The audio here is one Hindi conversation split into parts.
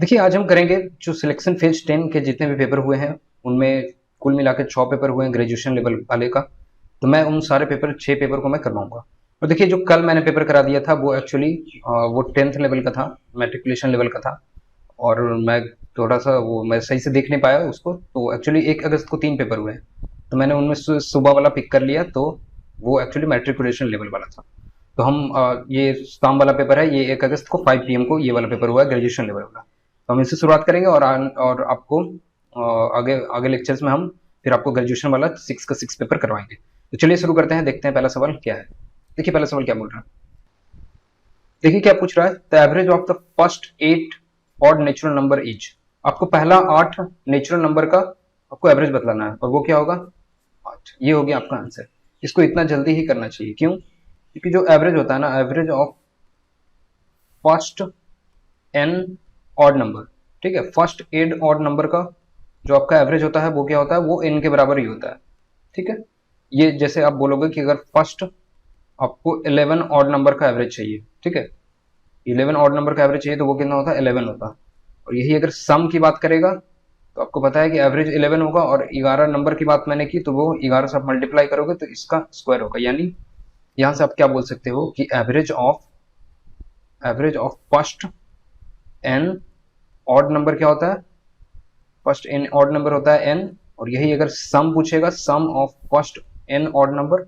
देखिए, आज हम करेंगे जो सिलेक्शन फेज 10 के जितने भी पेपर हुए हैं, उनमें कुल मिला के 6 पेपर हुए हैं ग्रेजुएशन लेवल वाले का। तो मैं उन सारे पेपर 6 पेपर को मैं करवाऊँगा। और देखिए, जो कल मैंने पेपर करा दिया था वो एक्चुअली वो 10th लेवल का था, मैट्रिकुलेशन लेवल का था। और मैं थोड़ा-सा वो मैं सही से देख नहीं पाया उसको, तो एक्चुअली 1 अगस्त को 3 पेपर हुए हैं। तो मैंने उनमें से सुबह वाला पिक कर लिया, तो वो एक्चुअली मैट्रिकुलेशन लेवल वाला था। तो हम ये शाम वाला पेपर है, ये 1 अगस्त को 5 पीएम को ये वाला पेपर हुआ है ग्रेजुएशन लेवल वाला। तो हम इससे शुरुआत करेंगे और आपको आगे आगे लेक्चर्स में हम फिर आपको ग्रेजुएशन वाला 6 का 6 पेपर करवाएंगे। तो चलिए शुरू करते हैं, देखते हैं पहला सवाल क्या है। देखिए, पहला सवाल क्या बोल रहा है। देखिए क्या पूछ रहा है, the average of the first 8 odd natural number is. आपको पहला 8 नेचुरल नंबर का आपको एवरेज बतलाना है, और वो क्या होगा, 8। ये हो गया आपका आंसर। इसको इतना जल्दी ही करना चाहिए, क्यों? क्योंकि जो एवरेज होता है ना, average of first n odd number, ठीक है, फर्स्ट 8 ऑड नंबर का जो आपका एवरेज होता है वो क्या होता है, वो एन के बराबर ही होता है। ठीक है, ये जैसे आप बोलोगे कि अगर फर्स्ट आपको 11 ऑड नंबर का एवरेज चाहिए, ठीक है, 11 ऑड नंबर का एवरेज चाहिए, तो वो कितना होता है, 11 होता है। और यही अगर सम की बात करेगा तो आपको पता है कि एवरेज 11 होगा, और 11 नंबर की बात मैंने की तो वो 11 से आप मल्टीप्लाई करोगे तो इसका स्क्वायर होगा। यानी यहां से आप क्या बोल सकते हो कि average of first n odd number क्या होता है, फर्स्ट एन ऑड नंबर होता है एन। और यही अगर सम पूछेगा, sum of first n odd number,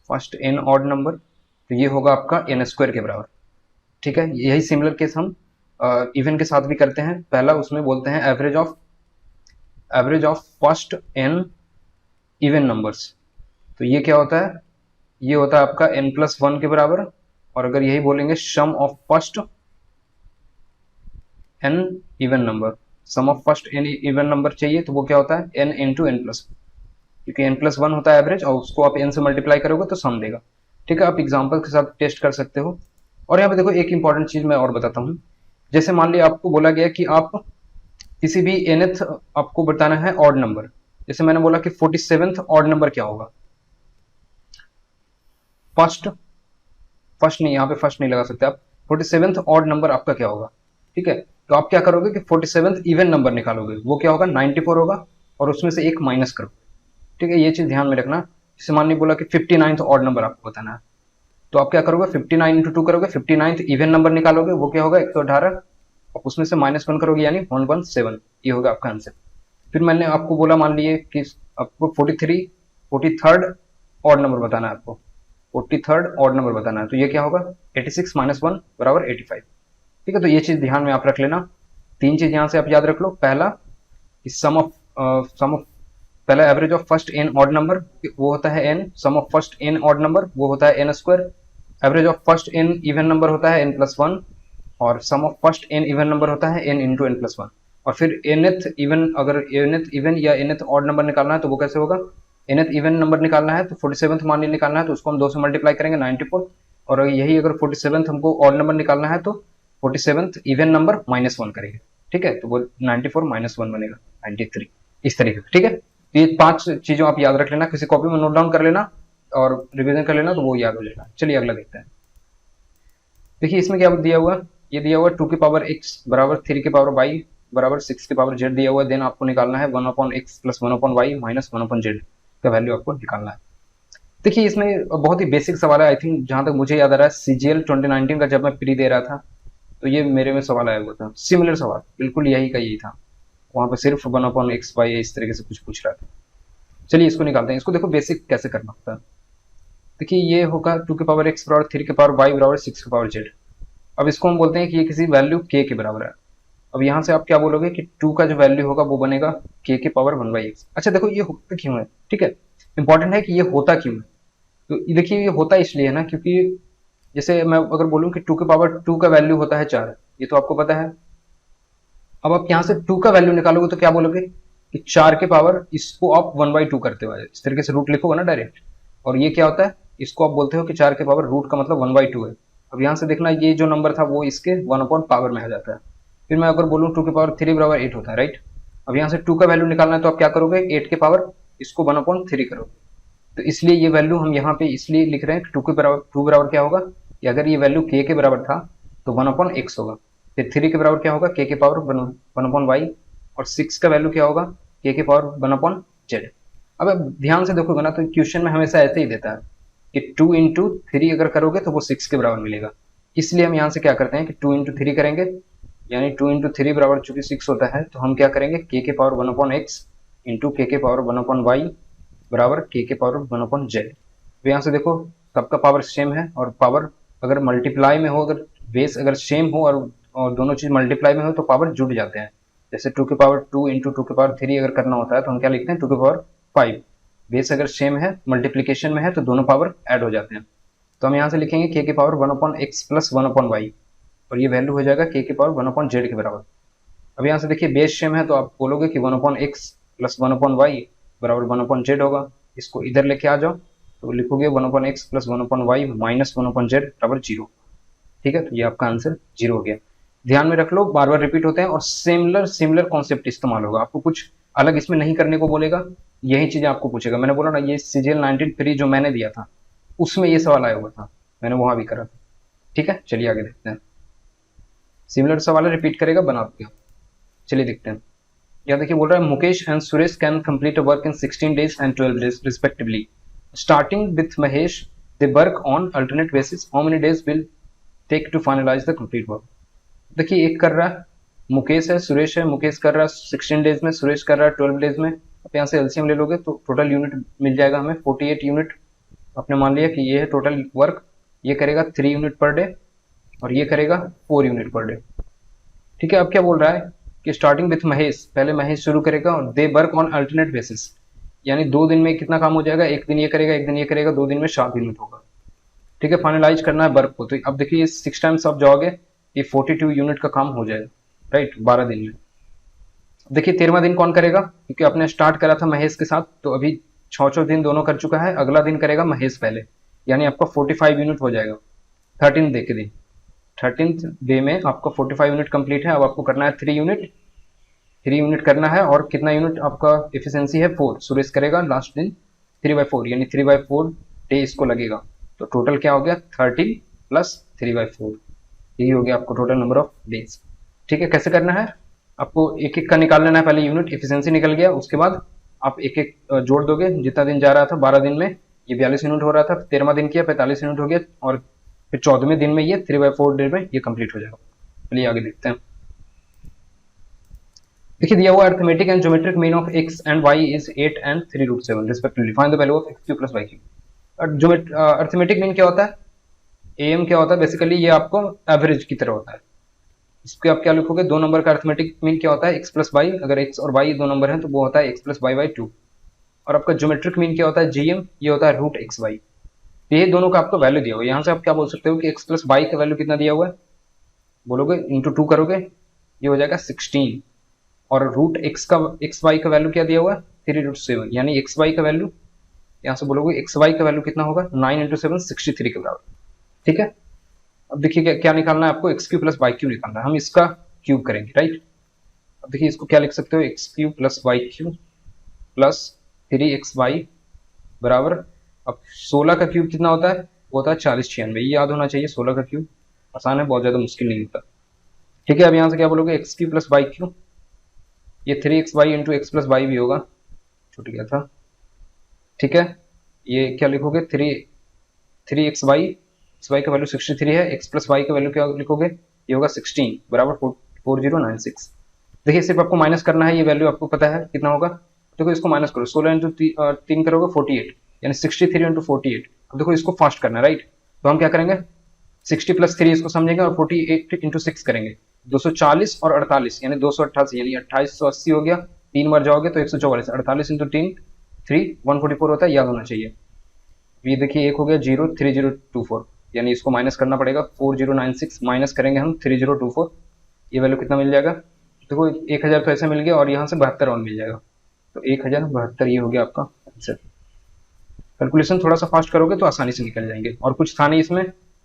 first n odd number, तो ये होगा आपका एन स्क्वायर के बराबर। ठीक है, यही सिमिलर केस हम इवन के साथ भी करते हैं। पहला उसमें बोलते हैं average of first n even numbers. तो ये क्या होता है, ये होता है आपका n+1 के बराबर। और अगर यही बोलेंगे sum of first n even number, sum of first n even number चाहिए तो वो क्या होता है, n इंटू एन प्लस, क्योंकि n+1 होता है एवरेज, और उसको आप n से मल्टीप्लाई करोगे तो सम देगा। ठीक है, आप एग्जाम्पल के साथ टेस्ट कर सकते हो। और यहाँ पे देखो, एक इंपॉर्टेंट चीज मैं और बताता हूँ। जैसे मान लिया आपको बोला गया कि आप किसी भी nth आपको बताना है ऑड नंबर। जैसे मैंने बोला कि 47th ऑड नंबर क्या होगा, फर्स्ट फर्स्ट नहीं, यहाँ पे फर्स्ट नहीं लगा सकते आप। 47th ऑड नंबर आपका क्या होगा, ठीक है। तो आप क्या करोगे कि 47th इवन नंबर निकालोगे, वो क्या होगा, 94 होगा, और उसमें से एक माइनस करो। ठीक है, ये चीज ध्यान में रखना। जैसे मान ली बोला कि 59th ऑड नंबर आपको बताना है, तो आप क्या करोगे, 59 इंटू 2 करोगे, 59th इवन नंबर निकालोगे, वो क्या होगा, 118, और उसमें से -1 करोगे, यानी 117। ये होगा आपका आंसर। फिर मैंने आपको बोला, मान लिए कि आपको 43rd ऑड नंबर बताना है, आपको 43rd ऑड नंबर बताना है, तो ये क्या होगा, 86 - 1 बराबर 85। ठीक है, तो ये चीज ध्यान में आप रख लेना। 3 चीज यहाँ से आप याद रख लो। पहला, सम ऑफ पहला average of first n odd number वो होता है n, sum of first n odd number वो होता है n square, average of first n even number होता है n+1, और sum of first n even number होता है n इंटू n+1। और फिर nth इवन, अगर nth इवन या nth ऑड नंबर निकालना है तो वो कैसे होगा, nth इवन नंबर निकालना है तो 47th मान ली निकालना है, तो उसको हम 2 से मल्टीप्लाई करेंगे, 94। और यही अगर 47th हमको ऑड नंबर निकालना है तो 47th इवन नंबर -1 करेंगे। ठीक है, तो वो 94 - 1 बनेगा 93, इस तरीके से। ठीक है, तो ये 5 चीजों आप याद रख लेना, किसी कॉपी में नोट डाउन कर लेना और रिवीजन कर लेना, तो वो याद हो जाएगा। चलिए अगला देखते हैं। देखिए इसमें क्या दिया हुआ, ये दिया हुआ 2 की पावर x बराबर 3 की पावर y बराबर 6 की पावर z दिया हुआ है। देन आपको निकालना है 1/x plus 1/y minus 1/z का वैल्यू आपको निकालना है। देखिए इसमें बहुत ही बेसिक सवाल है, आई थिंक जहां तक मुझे याद आ रहा है CGL 2019 का जब मैं प्री दे रहा था तो ये मेरे में सवाल आया हुआ था, सिमिलर सवाल, बिल्कुल यही का यही था। वहां पर सिर्फ 1/x y इस तरीके से कुछ पूछ रहा था। चलिए इसको निकालते हैं। इसको देखो बेसिक कैसे करना होता है। देखिए ये होगा 2 की पावर x बराबर 3 की पावर y बराबर 6 की पावर z। अब इसको हम बोलते हैं कि ये किसी वैल्यू k के बराबर है। अब यहाँ से आप क्या बोलोगे कि 2 का जो वैल्यू होगा वो बनेगा k की पावर 1/x। अच्छा देखो ये होता क्यों है, ठीक है, इंपॉर्टेंट है कि ये होता क्यों है। तो देखिए ये होता इसलिए है ना, क्योंकि जैसे मैं अगर बोलूँ कि 2 की पावर 2 का वैल्यू होता है 4, ये तो आपको पता है। अब आप यहाँ से 2 का वैल्यू निकालोगे तो क्या बोलोगे कि 4 के पावर, इसको आप 1/2 करते हो, इस तरीके से रूट लिखोगे ना डायरेक्ट। और ये क्या होता है, इसको आप बोलते हो कि 4 के पावर रूट का मतलब 1/2 है। अब यहाँ से देखना, ये जो नंबर था वो इसके 1/पावर में आ जाता है। फिर मैं अगर बोलूँ 2 की पावर 3 बराबर 8 होता है, राइट। अब यहाँ से 2 का वैल्यू निकालना है तो आप क्या करोगे, 8 के पावर इसको 1/3 करोगे। तो इसलिए ये वैल्यू हम यहाँ पे इसलिए लिख रहे हैं कि 2 के बराबर 2 बराबर क्या होगा, कि अगर ये वैल्यू k के बराबर था तो 1/x होगा। फिर 3 के बराबर क्या होगा, के पावर 1/y, और 6 का वैल्यू क्या होगा, के पावर 1/z। अब आप ध्यान से देखोगे ना तो क्वेश्चन में हमेशा ऐसे ही देता है कि 2 इंटू 3 अगर करोगे तो वो 6 के बराबर मिलेगा। इसलिए हम यहाँ से क्या करते हैं कि 2 इंटू 3 करेंगे, यानी 2 इंटू 3 बराबर चूंकि 6 होता है तो हम क्या करेंगे, के पावर 1/x इंटू के पावर 1/y बराबर के पावर 1/z। तो यहाँ से देखो सबका पावर सेम है, और पावर अगर मल्टीप्लाई में हो, अगर बेस अगर सेम हो और दोनों चीज मल्टीप्लाई में हो तो पावर जुड़ जाते हैं। जैसे 2 के पावर 2 इंटू 2 के पावर 3 अगर करना होता है तो हम क्या लिखते हैं, 2 के पावर 5। बेस अगर सेम है, मल्टीप्लीकेशन में है, तो दोनों पावर ऐड हो जाते हैं। तो हम यहाँ से लिखेंगे के पावर 1/x प्लस 1/y, और ये वैल्यू हो जाएगा के पावर 1/z के बराबर। अब यहाँ से देखिए बेस सेम है तो आप बोलोगे कि 1/x प्लस 1/y बराबर 1/z होगा। इसको इधर लेके आ जाओ तो लिखोगे 1/x plus 1/y minus 1/z बराबर 0। ठीक है, तो ये आपका आंसर 0 हो गया। ध्यान में रख लो, बार बार रिपीट होते हैं और सिमिलर सिमिलर कॉन्सेप्ट इस्तेमाल होगा। आपको कुछ अलग इसमें नहीं करने को बोलेगा, यही चीजें आपको पूछेगा। मैंने बोला ना, ये CGL 19 प्री जो मैंने दिया था उसमें ये सवाल आया हुआ था, मैंने वहां भी करा था। ठीक है, चलिए आगे देखते हैं। सिमिलर सवाल रिपीट करेगा, बना दूंगा। चलिए देखते हैं। यहाँ देखिए बोल रहा है Mukesh and Suresh can complete a work in 16 days and 12 days respectively. Starting with Mahesh, they work on alternate basis. How many days will take to finalize the complete work? देखिए एक कर रहा है मुकेश है, सुरेश है, मुकेश कर रहा है 16 डेज में, सुरेश कर रहा है 12 डेज में। आप यहाँ से एलसीएम ले लोगे तो टोटल यूनिट मिल जाएगा हमें 48 यूनिट। आपने मान लिया कि ये है टोटल वर्क, ये करेगा 3 यूनिट पर डे और ये करेगा 4 यूनिट पर डे। ठीक है, अब क्या बोल रहा है कि स्टार्टिंग विथ महेश, पहले महेश शुरू करेगा और they work on alternate basis, यानी 2 दिन में कितना काम हो जाएगा, एक दिन ये करेगा एक दिन ये करेगा, 2 दिन में 7 यूनिट होगा। ठीक है, फाइनलाइज करना है वर्क को। तो अब देखिए 6 टाइम्स आप जाओगे, ये 42 यूनिट का काम हो जाएगा, राइट, 12 दिन में। देखिए 13वां दिन कौन करेगा, क्योंकि आपने स्टार्ट करा था महेश के साथ, तो अभी 6 दिन दोनों कर चुका है, अगला दिन करेगा महेश पहले, यानी आपका 45 यूनिट हो जाएगा 13 डे के दिन। 13 डे में आपका 45 यूनिट कंप्लीट है। अब आपको करना है 3 यूनिट करना है, और कितना यूनिट आपका एफिशिएंसी है 4, सुरेश करेगा लास्ट दिन 3/4, यानी 3/4 डे इसको लगेगा। तो टोटल क्या हो गया 13 प्लस 3/4, यही हो गया आपको टोटल नंबर ऑफ डेज। ठीक है, कैसे करना है, आपको एक एक का निकाल लेना है। पहले यूनिट एफिशिएंसी निकल गया, उसके बाद आप एक एक जोड़ दोगे, जितना दिन जा रहा था 12 दिन में ये 42 यूनिट हो रहा था, 13वां दिन किया 45 यूनिट हो गया, और फिर 14वें दिन में ये 3/4 डे में ये कंप्लीट हो जाएगा। चलिए आगे देखते हैं। देखिए दिया हुआ arithmetic and geometric mean of x and y is 8 and 3√7 respectively, find the value of x Q plus y Q. Arithmetic mean क्या होता है, एम क्या होता है, बेसिकली ये आपको एवरेज की तरह होता है। इसके आप क्या लिखोगे, 2 नंबर का अर्थमेटिक मीन क्या होता है, x प्लस वाई, अगर x और y 2 नंबर है तो वो होता है x प्लस वाई 2। और आपका ज्योमेट्रिक मीन क्या होता है, gm, ये होता है रूट एक्स वाई। ये दोनों का आपको वैल्यू दिया हुआ है। यहाँ से आप क्या बोल सकते हो कि x प्लस वाई का वैल्यू कितना दिया हुआ है, बोलोगे इंटू 2 करोगे, ये हो जाएगा 16, और रूट एक्स का एक्स वाई का वैल्यू क्या दिया हुआ है 3√7, यानी एक्स वाई का वैल्यू, यहाँ से बोलोगे एक्स वाई का वैल्यू कितना होगा 9 × 7 63 के बराबर। ठीक है, अब देखिए क्या निकालना है आपको, x cube plus y cube निकालना है, हम इसका क्यूब करेंगे, राइट। अब देखिए इसको क्या लिख सकते हो, x cube plus y cube plus 3xy बराबर, अब 16 का क्यूब कितना होता है, वो होता है 4096, ये याद होना चाहिए। 16 का क्यूब आसान है, बहुत ज्यादा मुश्किल नहीं होता। ठीक है, अब यहाँ से क्या बोलोगे, x cube plus y cube, ये 3xy into x plus Y भी होगा, छूट गया था। ठीक है, ये क्या लिखोगे 3xy, एक्स वाई का वैल्यू 63 है, एक्स प्लस वाई का वैल्यू क्या लिखोगे, ये होगा 16 बराबर 4096। देखिए सिर्फ आपको माइनस करना है, ये वैल्यू आपको पता है कितना होगा। देखो इसको माइनस करो, 16 इंटू 3 करोगे 48, यानी 63 इंटू 48। अब देखो इसको फास्ट करना है, राइट, तो हम क्या करेंगे 60 प्लस 3 इसको समझेंगे और 48 इंटू 6 करेंगे, 240 और 48 यानी 288, यानी 2880 हो गया। 3 बार जाओगे तो 144, 48 इंटू 3 144 होता है, याद होना चाहिए। ये देखिए एक हो गया 03024, यानी इसको माइनस करना पड़ेगा, 4096 माइनस करेंगे हम 3024, ये वैल्यू कितना मिल जाएगा, देखो 1000 तो ऐसे मिल गया और यहाँ से 72 और मिल जाएगा, तो 1072 ये हो गया आपका आंसर। कैलकुलेशन थोड़ा सा फास्ट करोगे तो आसानी से निकल जाएंगे, और कुछ था नहीं इसमें,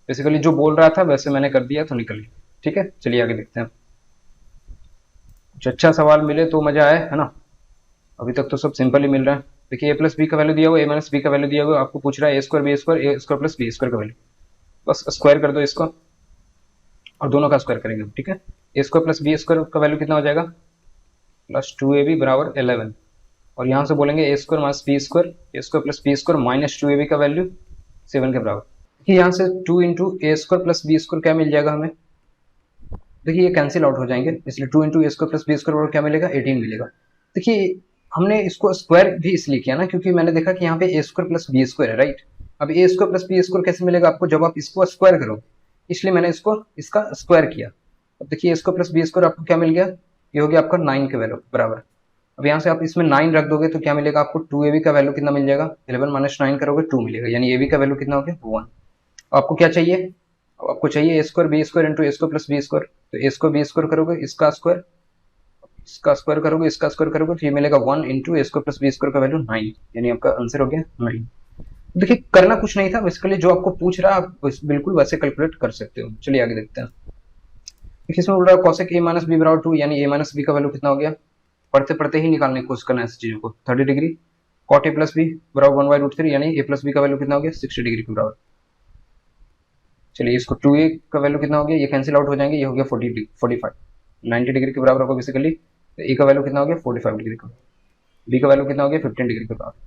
बेसिकली जो बोल रहा था वैसे मैंने कर दिया तो निकल गया। ठीक है, चलिए आगे देखते हैं। कुछ अच्छा सवाल मिले तो मजा आए, है ना, अभी तक तो सब सिंपल ही मिल रहा है। देखिए ए प्लस बी का वैल्यू दिया हुआ, ए माइनस बी का वैल्यू दिया हुआ, आपको पूछ रहा है ए square B square, a square plus b square का वैल्यू, बस स्क्वायर कर दो इसको। और दोनों का स्क्वायर करेंगे, ठीक है। ए स्क्वायर प्लस बी स्क्वायर का वैल्यू कितना हो जाएगा, प्लस 2ab बराबर 11। और यहाँ से बोलेंगे a square minus b square, a square plus b square minus 2ab का वैल्यू 7 के बराबर। देखिए यहाँ से 2 इंटू ए स्क्वायर प्लस बी स्क्वायर क्या मिल जाएगा हमें, देखिए ये कैंसिल आउट हो जाएंगे, इसलिए 2 इंटू ए स्क्वायर प्लस बी स्क्वायर क्या मिलेगा, 18 मिलेगा। देखिए हमने इसको स्क्वायर भी इसलिए किया ना, क्योंकि मैंने देखा कि यहाँ पे ए स्क्वायर प्लस बी स्क्वायर है, राइट। अब ए स्क्वायर प्लस बी स्क्वायर कैसे मिलेगा आपको, जब आप इसको स्क्वायर करो, इसलिए मैंने इसको इसका स्क्वायर किया। अब देखिए ए स्क्वायर प्लस बी स्क्वायर आपको क्या मिल गया, ये हो गया आपका 9 के बराबर। अब यहाँ से आप इसमें 9 रख दोगे तो क्या मिलेगा आपको, 2ab का वैल्यू कितना मिल जाएगा, 11 माइनस 9 करोगे 2 मिलेगा, यानी ab का वैल्यू कितना हो गया 1। आपको क्या चाहिए, आपको चाहिए ए स्क्वायर बी स्क्वायर इंटू ए स्क्वायर प्लस बी स्क्वायर, तो ए स्क्वायर बी स्क्वायर करोगे, इसका स्क्वायर करोगे, इसका स्क्वायर करोगे, तो ये मिलेगा 1 इंटू ए स्क्वायर प्लस बी स्क्वायर का वैल्यू 9, यानी आपका आंसर हो गया 9। देखिए करना कुछ नहीं था, बेसिकली जो आपको पूछ रहा है आप बिल्कुल वैसे कैलकुलेट कर सकते हो। चलिए आगे देखते हैं। देखिए इसमें बोल रहा है cosec a माइनस बी बराबर 2, यानी a माइनस बी का वैल्यू कितना हो गया, पढ़ते पढ़ते ही निकालने की कोशिश करना है ऐसी चीजों को। 30 degree cot a plus b बराबर 1/√3, यानी a प्लस बी का वैल्यू कितना हो गया 60 डिग्री के बराबर। चलिए इसको 2a का वैल्यू कितना हो गया, ये कैंसिल आउट हो जाएंगे, ये हो गया 45 90 डिग्री के बराबर होगा बेसिकली। तो a का वैल्यू कितना हो गया 45 डिग्री का, b का वैल्यू कितना हो गया 15 डिग्री के बराबर।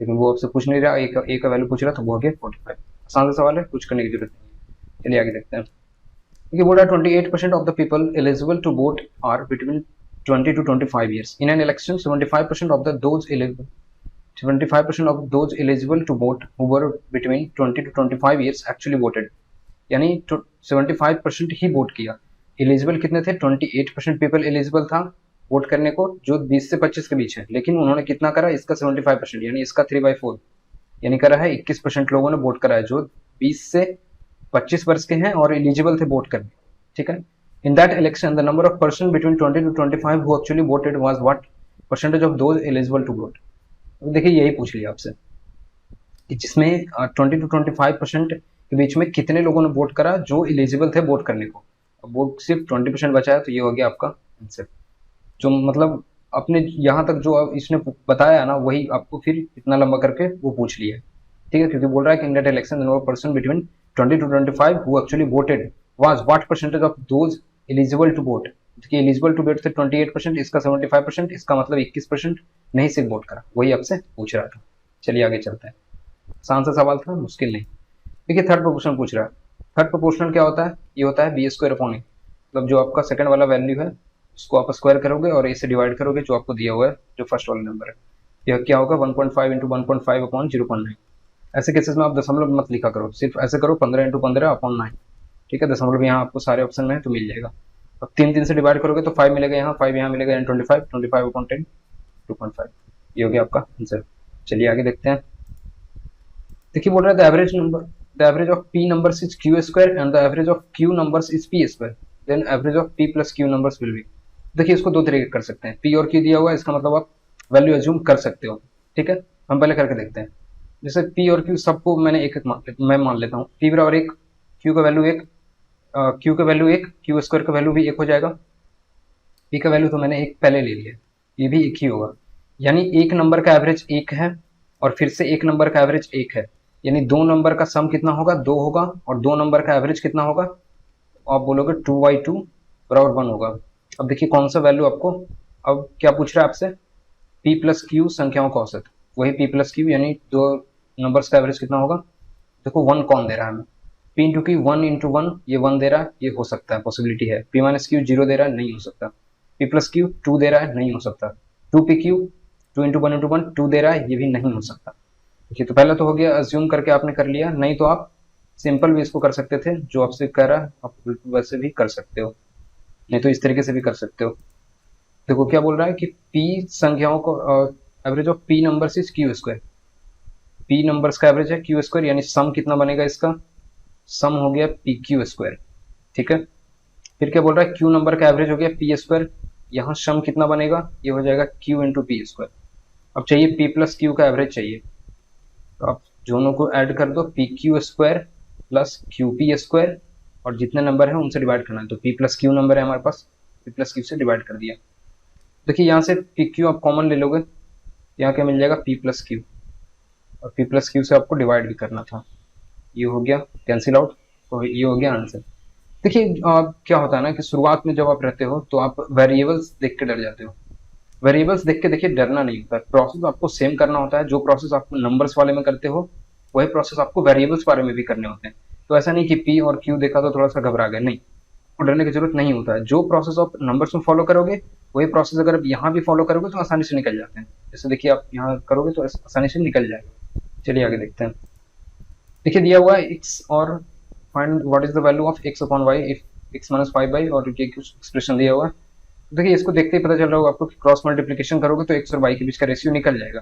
लेकिन वो आपसे पूछ नहीं रहा, a का वैल्यू पूछ रहा, तो वो हो गया 45। आसान सा सवाल है, कुछ करने की जरूरत नहीं। चलिए आगे देखते हैं। देखिए बोल रहा है 28% of the people eligible to vote are between 20 to 25 years. In an election, 75% of those eligible 75% of those eligible to vote who were between 20 to 25 years actually voted. यानी 75% ही वोट किया। एलिजिबल कितने थे, 28% पीपल एलिजिबल था वोट करने को, जो 20 से 25 के बीच है, लेकिन उन्होंने कितना करा, इसका 75%, यानी इसका 3/4, यानी करा है 21% लोगों ने वोट करा है, जो 20 से 25 वर्ष के हैं और एलिजिबल थे वोट करने, ठीक है। In that election the number of person between 20 to 25 who actually voted was what, percentage of those eligible to vote. देखिए यही पूछ लिया आपसे कि जिसमें 20 to 25% के बीच में कितने लोगों ने वोट करा जो एलिजिबल थे वोट करने को। अब वो सिर्फ 20% बचा है, तो ये हो गया आपका आंसर। जो मतलब अपने यहाँ तक जो इसने बताया ना, वही आपको फिर इतना लंबा करके वो पूछ लिया है, ठीक है। क्योंकि बोल रहा है कि in that election the number of person between 20 to 25 who actually voted was what percentage of those eligible to vote. देखिए एलिजिबल टू वोट थे 28%, इसका 75%, इसका मतलब 21% नहीं सिर्फ वोट करा, वही आपसे पूछ रहा था। चलिए आगे चलते हैं। आसान सा सवाल था, मुश्किल नहीं। देखिए थर्ड प्रोपोर्शनल पूछ रहा है। थर्ड प्रोपोर्शनल क्या होता है, ये होता है बी स्क्वायर अपॉन ए, मतलब जो आपका सेकंड वाला वैल्यू है उसको आप स्क्वायर करोगे और ए से डिवाइड करोगे, जो आपको दिया हुआ है जो फर्स्ट वाला नंबर है। यह क्या होगा 1.5 इंटू 1.5 अपॉन 0.9। ऐसे केसेस में आप दशमलव मत लिखा करो, सिर्फ ऐसे करो 15 इंटू 15 अपॉन 9, ठीक है। दशमलव यहाँ आपको सारे ऑप्शन में है तो मिल जाएगा। अब 3 से डिवाइड करोगे तो 5 मिलेगा यहाँ, 5 यहाँ मिलेगा, 25 अपॉन 10 2.5, ये हो गया आपका आंसर। चलिए आगे देखते हैं। देखिए बोल रहा है the average of p numbers is q square and the average of q numbers is p square, then average of p plus q numbers will be। देखिए इसको दो तरीके कर सकते हैं, p और q दिया हुआ है, इसका मतलब आप वैल्यू एज्यूम कर सकते हो, ठीक है। हम पहले करके देखते हैं। जैसे p और q सबको मैंने एक मैं मान लेता हूँ, p बराबर 1, q का वैल्यू 1, q का वैल्यू 1, q स्क्वायर का वैल्यू भी 1 हो जाएगा। p का वैल्यू तो मैंने 1 पहले ले लिया, ये भी 1 ही होगा, यानी एक नंबर का एवरेज 1 है और फिर से एक नंबर का एवरेज 1 है, यानी दो नंबर का सम कितना होगा 2 होगा, और दो नंबर का एवरेज कितना होगा, आप बोलोगे 2/2 बराबर 1 होगा। अब देखिए कौन सा वैल्यू आपको, अब क्या पूछ रहा है आपसे, p प्लस क्यू संख्याओं का औसत, वही p प्लस क्यू, यानी दो नंबर्स का एवरेज कितना होगा। देखो 1 कौन दे रहा है हमें, p इंटू क्यू 1 इंटू 1, ये 1 दे रहा है, ये हो सकता है, पॉसिबिलिटी है। p माइनस क्यू 0 दे रहा है, नहीं हो सकता। p प्लस क्यू 2 दे रहा है, नहीं हो सकता। 2p क्यू 2 इंटू 1 इंटू 1 2 दे रहा है, ये भी नहीं हो सकता। देखिए तो पहले तो हो गया अज्यूम करके आपने कर लिया, नहीं तो आप सिंपल भी इसको कर सकते थे, जो आपसे कह रहा है आप वैसे भी कर सकते हो, नहीं तो इस तरीके से भी कर सकते हो। देखो क्या बोल रहा है कि p संख्याओं को average of p numbers is q square, p numbers का एवरेज है q स्क्वायर, यानी सम कितना बनेगा, इसका सम हो गया pq स्क्वायर, ठीक है। फिर क्या बोल रहा है q नंबर का एवरेज हो गया p स्क्वायर, यहाँ सम कितना बनेगा, ये हो जाएगा q इंटू p स्क्वायर। अब चाहिए p प्लस q का एवरेज चाहिए, तो आप दोनों को ऐड कर दो, P Q square plus Q P square, और जितने नंबर है उनसे डिवाइड करना है, तो p प्लस क्यू नंबर है हमारे पास, p प्लस क्यू से डिवाइड कर दिया। देखिए यहाँ से पी क्यू आप कॉमन ले लोगे, यहाँ क्या मिल जाएगा p प्लस क्यू, और p प्लस क्यू से आपको डिवाइड भी करना था, ये हो गया कैंसिल आउट, तो ये हो गया आंसर। देखिए क्या होता है ना कि शुरुआत में जब आप रहते हो तो आप वेरिएबल्स देख के डर जाते हो। वेरिएबल्स देख के देखिए डरना नहीं होता है, प्रोसेस आपको सेम करना होता है। जो प्रोसेस आप नंबर्स वाले में करते हो वही प्रोसेस आपको वेरिएबल्स वाले में भी करने होते हैं। तो ऐसा नहीं कि पी और क्यू देखा तो थोड़ा सा घबरा गए, नहीं, आपको डरने की जरूरत नहीं होता है। जो प्रोसेस आप नंबर्स में फॉलो करोगे वही प्रोसेस अगर आप यहाँ भी फॉलो करोगे तो आसानी से निकल जाते हैं। जैसे देखिए आप यहाँ करोगे तो आसानी से निकल जाएगा। चलिए आगे देखते हैं। देखिए दिया हुआ है x और find what is the value of x upon y if x minus 5y, और ये कुछ एक्सप्रेशन दिया हुआ है। देखिए इसको देखते ही पता चल रहा होगा आपको कि क्रॉस मल्टीप्लिकेशन करोगे तो x और y के बीच का रेशियो निकल जाएगा,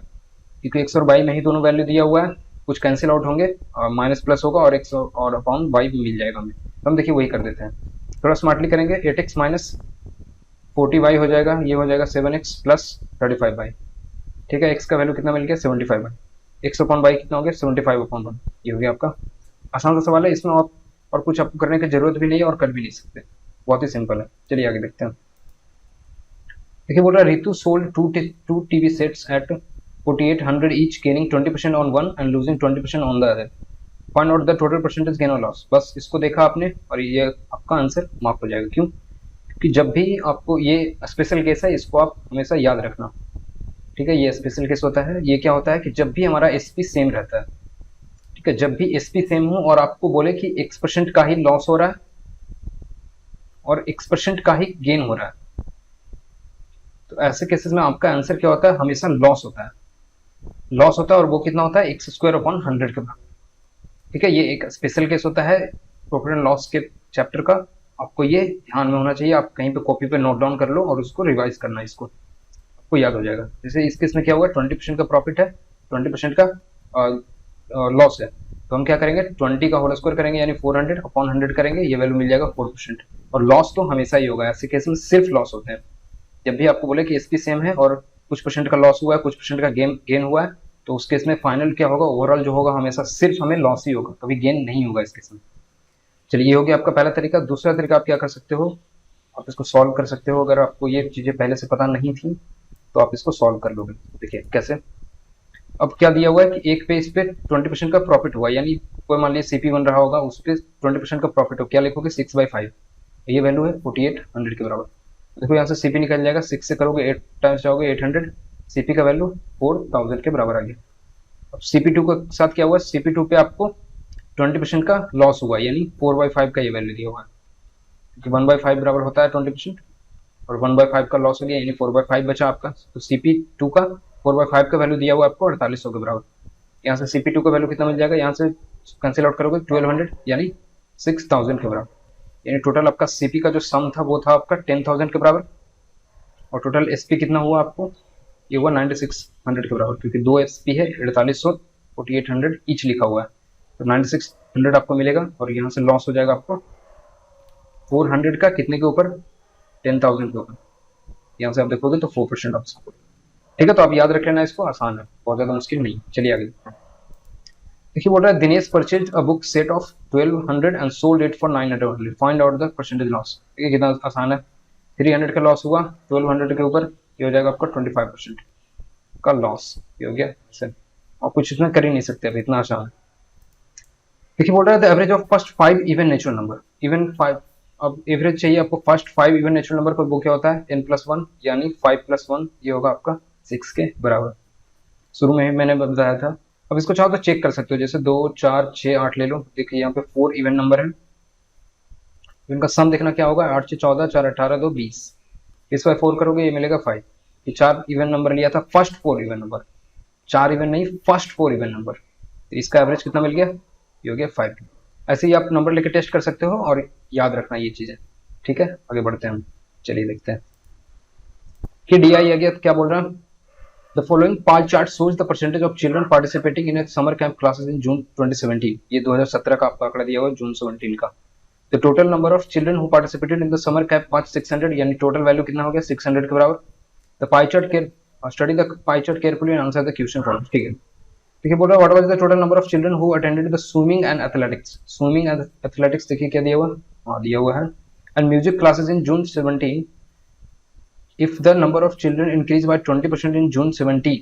क्योंकि x और y में ही दोनों वैल्यू दिया हुआ है। कुछ कैंसिल आउट होंगे और माइनस प्लस होगा और x और अपॉन y भी मिल जाएगा हमें। तो हम देखिए वही कर देते हैं, थोड़ा स्मार्टली करेंगे। 8x माइनस 40y हो जाएगा, ये हो जाएगा 7x प्लस 35y। ठीक है, x का वैल्यू कितना मिल गया 75y। x अपॉन y कितना हो गया 75 अपॉन 1। ये हो गया आपका आसान सा सवाल है, इसमें और कुछ आपको करने की जरूरत भी नहीं है और कर भी नहीं सकते, बहुत ही सिंपल है। चलिए आगे देखते हैं। देखिए बोल रहा है Ritu sold two TV sets at 4800 each, gaining 20% on one and losing 20% on the other. Find out the total percentage gain और लॉस। बस इसको देखा आपने और ये आपका आंसर मार्क हो जाएगा। क्यों? क्योंकि जब भी आपको ये स्पेशल केस है, इसको आप हमेशा याद रखना। ठीक है, ये स्पेशल केस होता है। ये क्या होता है कि जब भी हमारा एसपी सेम रहता है, ठीक है, जब भी एसपी सेम हो और आपको बोले कि x% का ही लॉस हो रहा है और x% का ही गेन हो रहा है, तो ऐसे केसेस में आपका आंसर क्या होता है, हमेशा लॉस होता है। लॉस होता है और वो कितना होता है x स्क्वायर अपॉन 100 के बराबर। ठीक है, ये एक स्पेशल केस होता है प्रॉफिट एंड लॉस के चैप्टर का। आपको ये ध्यान में होना चाहिए, आप कहीं पे कॉपी पे नोट डाउन कर लो और उसको रिवाइज करना, इसको आपको याद हो जाएगा। जैसे इस केस में क्या हुआ, 20% का प्रॉफिट है, 20% का लॉस है, तो हम क्या करेंगे 20 का होल स्क्वायर करेंगे यानी 400 अपॉन 100 करेंगे, ये वैल्यू मिल जाएगा 4%। और लॉस तो हमेशा ही होगा, ऐसे केस में सिर्फ लॉस होते हैं। जब भी आपको बोले कि एसपी सेम है और कुछ परसेंट का लॉस हुआ है, कुछ परसेंट का गेन हुआ है, तो उस केस में फाइनल क्या होगा, ओवरऑल जो होगा हमेशा सिर्फ हमें लॉस ही होगा, कभी गेन नहीं होगा इस केस में। चलिए ये हो गया आपका पहला तरीका। दूसरा तरीका आप क्या कर सकते हो, आप इसको सॉल्व कर सकते हो। अगर आपको ये चीजें पहले से पता नहीं थी तो आप इसको सॉल्व कर लोगे। देखिए कैसे। अब क्या दिया हुआ है कि एक पे इस पे 20% का प्रॉफिट हुआ, यानी कोई मान लीजिए सीपी बन रहा होगा, उस पे 20% का प्रॉफिट हो, क्या लिखोगे 6/5। ये वैल्यू है 4800 के बराबर। देखो यहाँ से सीपी निकल जाएगा, 6 से करोगे 8 टाइम्स जाओगे 800, सीपी का वैल्यू 4000 के बराबर आ गया। अब सीपी2 के साथ क्या हुआ, सीपी2 पे आपको 20% का लॉस हुआ, यानी 4/5 का ये वैल्यू दिया हुआ है, क्योंकि 1/5 बराबर होता है 20% और 1/5 का लॉस हो गया यानी 4/5 बचा आपका। तो सीपी2 का 4/5 का वैल्यू दिया हुआ आपको 4800 के बराबर। यहाँ से सीपी2 का वैल्यू कितना मिल जाएगा, यहाँ से कैंसिल आउट करोगे 1200 यानी 6000 के बराबर। यानी टोटल आपका सीपी का जो सम था वो था आपका 10000 के बराबर, और टोटल एसपी कितना हुआ आपको, ये हुआ 9600 के बराबर, क्योंकि दो एसपी है 4800 4800 ईच लिखा हुआ है, तो 9600 आपको मिलेगा। और यहाँ से लॉस हो जाएगा आपको 400 का कितने के ऊपर, 10000 के ऊपर। यहाँ से आप देखोगे तो 4% ऑफ सपोर्ट। ठीक है, तो आप याद रख लेना, इसको आसान है, बहुत ज्यादा मुश्किल नहीं। चलिए आगे देखिए। बोल रहा है Dinesh purchase a book set of 1200 and sold it for 900 only, find out the percentage loss. ठीक है, कितना आसान है, 300 का लॉस हुआ 1200 के ऊपर, ये हो जाएगा आपका 25% का लॉस। ये हो गया सर, आप कुछ इसमें कर ही नहीं सकते, अभी इतना आसान है। देखिए बोल रहा है the average of first 5 even natural number, even 5। अब एवरेज चाहिए आपको फर्स्ट 5 इवन नेचुरल नंबर पर, वो क्या होता है n+1 यानी 5+1, ये होगा आपका 6 के बराबर। शुरू में ही मैंने बताया था। अब इसको चाहो तो चेक कर सकते हो, जैसे 2 4 6 8 ले लो। देखिए यहाँ पे 4 इवन नंबर है, इनका सम देखना क्या होगा, 8 से 14 4 18 2 20, इस बार 4 करोगे ये मिलेगा 5। ये 4 इवन नंबर लिया था, फर्स्ट 4 इवन नंबर, 4 इवन नहीं फर्स्ट 4 इवन नंबर, तो इसका एवरेज कितना मिल गया, ये हो गया 5। ऐसे ही आप नंबर लेके टेस्ट कर सकते हो और याद रखना ये चीजें। ठीक है, आगे बढ़ते हैं हम। चलिए देखते हैं कि DI आ गया, क्या बोल रहा है, the following pie chart shows the percentage of children participating in summer camp classes in June 2017। ये 2017 का आपका आंकड़ा दिया हुआ है, जून 17 का। The total number of children who participated in the summer camp 600, यानी टोटल वैल्यू कितना हो गया 600 के बराबर। The pie chart care study the pie chart carefully and answer the question following. ठीक है, देखिए बोल रहा है what was the total number of children who attended the swimming and athletics. Swimming and athletics देखिए क्या दिया हुआ, हाँ दिया हुआ है, and music classes in June 17 if the number of children increased by 20% in June 17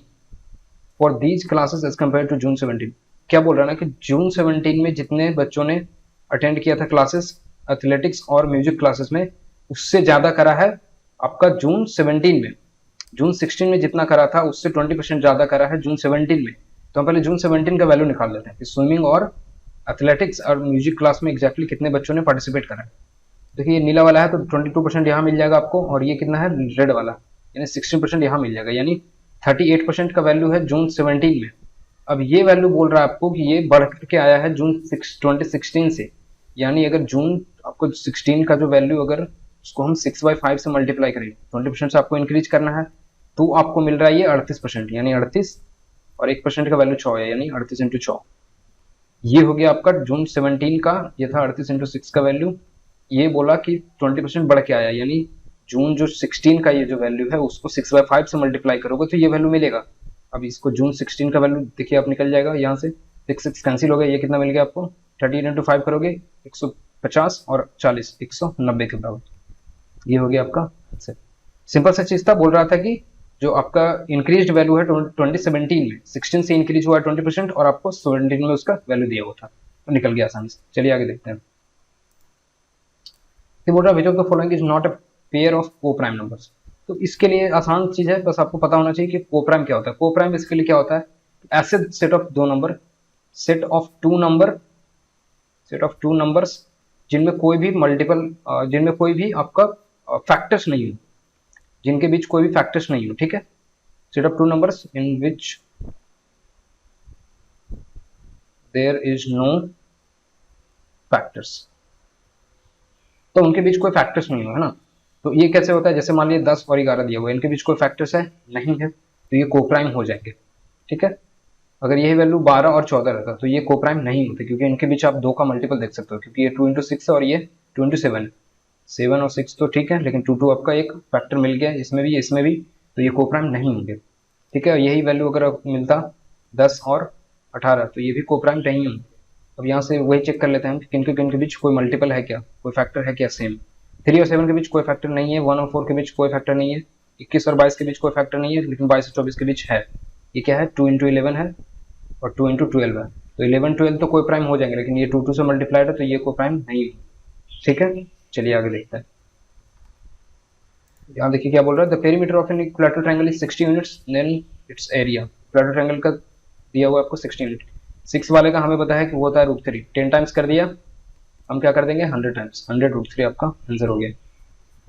for these classes as compared to June 17। क्या बोल रहा है ना कि जून 17 में जितने बच्चों ने अटेंड किया था क्लासेस, एथलेटिक्स और म्यूजिक क्लासेस में उससे ज़्यादा करा है आपका जून 17 में। जून 16 में जितना करा था उससे 20% ज़्यादा करा है जून 17 में। तो हम पहले जून 17 का वैल्यू निकाल लेते हैं कि स्विमिंग और एथलेटिक्स और म्यूजिक क्लास में एग्जैक्टली कितने बच्चों ने पार्टिसिपेट करा है। देखिए ये नीला वाला है तो 22% यहाँ मिल जाएगा आपको, और ये कितना है रेड वाला, यानी 16% यहाँ मिल जाएगा, यानी 38% का वैल्यू है जून 17 में। अब ये वैल्यू बोल रहा है आपको कि ये बढ़ करके आया है जून 2016 से, यानी अगर जून आपको 16 का जो वैल्यू अगर उसको हम 6/5 से मल्टीप्लाई करें, 20% से आपको इंक्रीज करना है, तो आपको मिल रहा है ये 38%, यानी 38 और 1% का वैल्यू 6 है, यानी 38 इंटू 6। ये हो गया आपका जून 17 का, ये था 38 इंटू 6 का वैल्यू। ये बोला कि 20% बढ़ के आया, यानी जून जो 16 का ये जो वैल्यू है उसको 6/5 से मल्टीप्लाई करोगे तो ये वैल्यू मिलेगा। अब इसको जून 16 का वैल्यू देखिए आप निकल जाएगा यहाँ से, 6 कैंसिल हो गया, ये कितना मिल गया आपको, 38 इंटू 5 करोगे 150 और 40 190 के बराबर। ये हो गया आपका आंसर। सिंपल सा चीज था, बोल रहा था कि जो आपका इंक्रीज वैल्यू है 2017 में 16 से इंक्रीज हुआ 20% और आपको 17 में उसका वैल्यू दिया हुआ था, तो निकल गया आसानी से। चलिए आगे देखते हैं। बोल रहा है which of the following is not a pair of को प्राइम नंबर्स। तो इसके लिए आसान चीज है, बस आपको पता होना चाहिए कि को प्राइम क्या होता है। को प्राइम बेसिकली क्या होता है, ऐसे सेट ऑफ दो number, set of two numbers जिनमें कोई भी मल्टीपल, जिनमें कोई भी आपका फैक्टर्स नहीं हो, जिनके बीच कोई भी फैक्टर्स नहीं हो, ठीक है। Set of two numbers in which there is no factors, तो उनके बीच कोई फैक्टर्स नहीं हो, है ना। तो ये कैसे होता है, जैसे मान लीजिए 10 और 11 दिया हुआ है, इनके बीच कोई फैक्टर्स है नहीं है, तो ये को प्राइम हो जाएंगे, ठीक है। अगर यही वैल्यू 12 और 14 रहता तो ये को प्राइम नहीं होते, क्योंकि इनके बीच आप 2 का मल्टीपल देख सकते हो, क्योंकि ये 2 इंटू 6 है और ये 2 इंटू 7, 7 और 6 तो ठीक है, लेकिन 2 आपका एक फैक्टर मिल गया इसमें भी इसमें भी, तो ये को प्राइम नहीं होंगे, ठीक है। यही वैल्यू अगर मिलता 10 और 18 तो ये भी को प्राइम नहीं होंगे। अब यहाँ से वही चेक कर लेते हैं कि किनके बीच कोई मल्टीपल है क्या, कोई फैक्टर है क्या सेम। 3 और 7 के बीच कोई फैक्टर नहीं है, 1 और 4 के बीच कोई फैक्टर नहीं है, 21 और 22 के बीच कोई फैक्टर नहीं है, लेकिन 22 और 24 के बीच है। ये क्या है, 2 इंटू 11 है और 2 इंटू 12 है, तो 11 12 तो कोई प्राइम हो जाएंगे, लेकिन ये 2 से मल्टीप्लाइड है तो ये कोई प्राइम नहीं है, ठीक है। चलिए आगे देखते हैं। यहाँ देखिए क्या बोल रहा है, the perimeter of an equilateral triangle is 60 units then its area. Equilateral triangle का दिया हुआ आपको 60 यूनिट। 6 वाले का हमें पता है कि वो होता है √3, 10 टाइम्स कर दिया, हम क्या कर देंगे 100 टाइम्स, 100√3 आपका आंसर हो गया,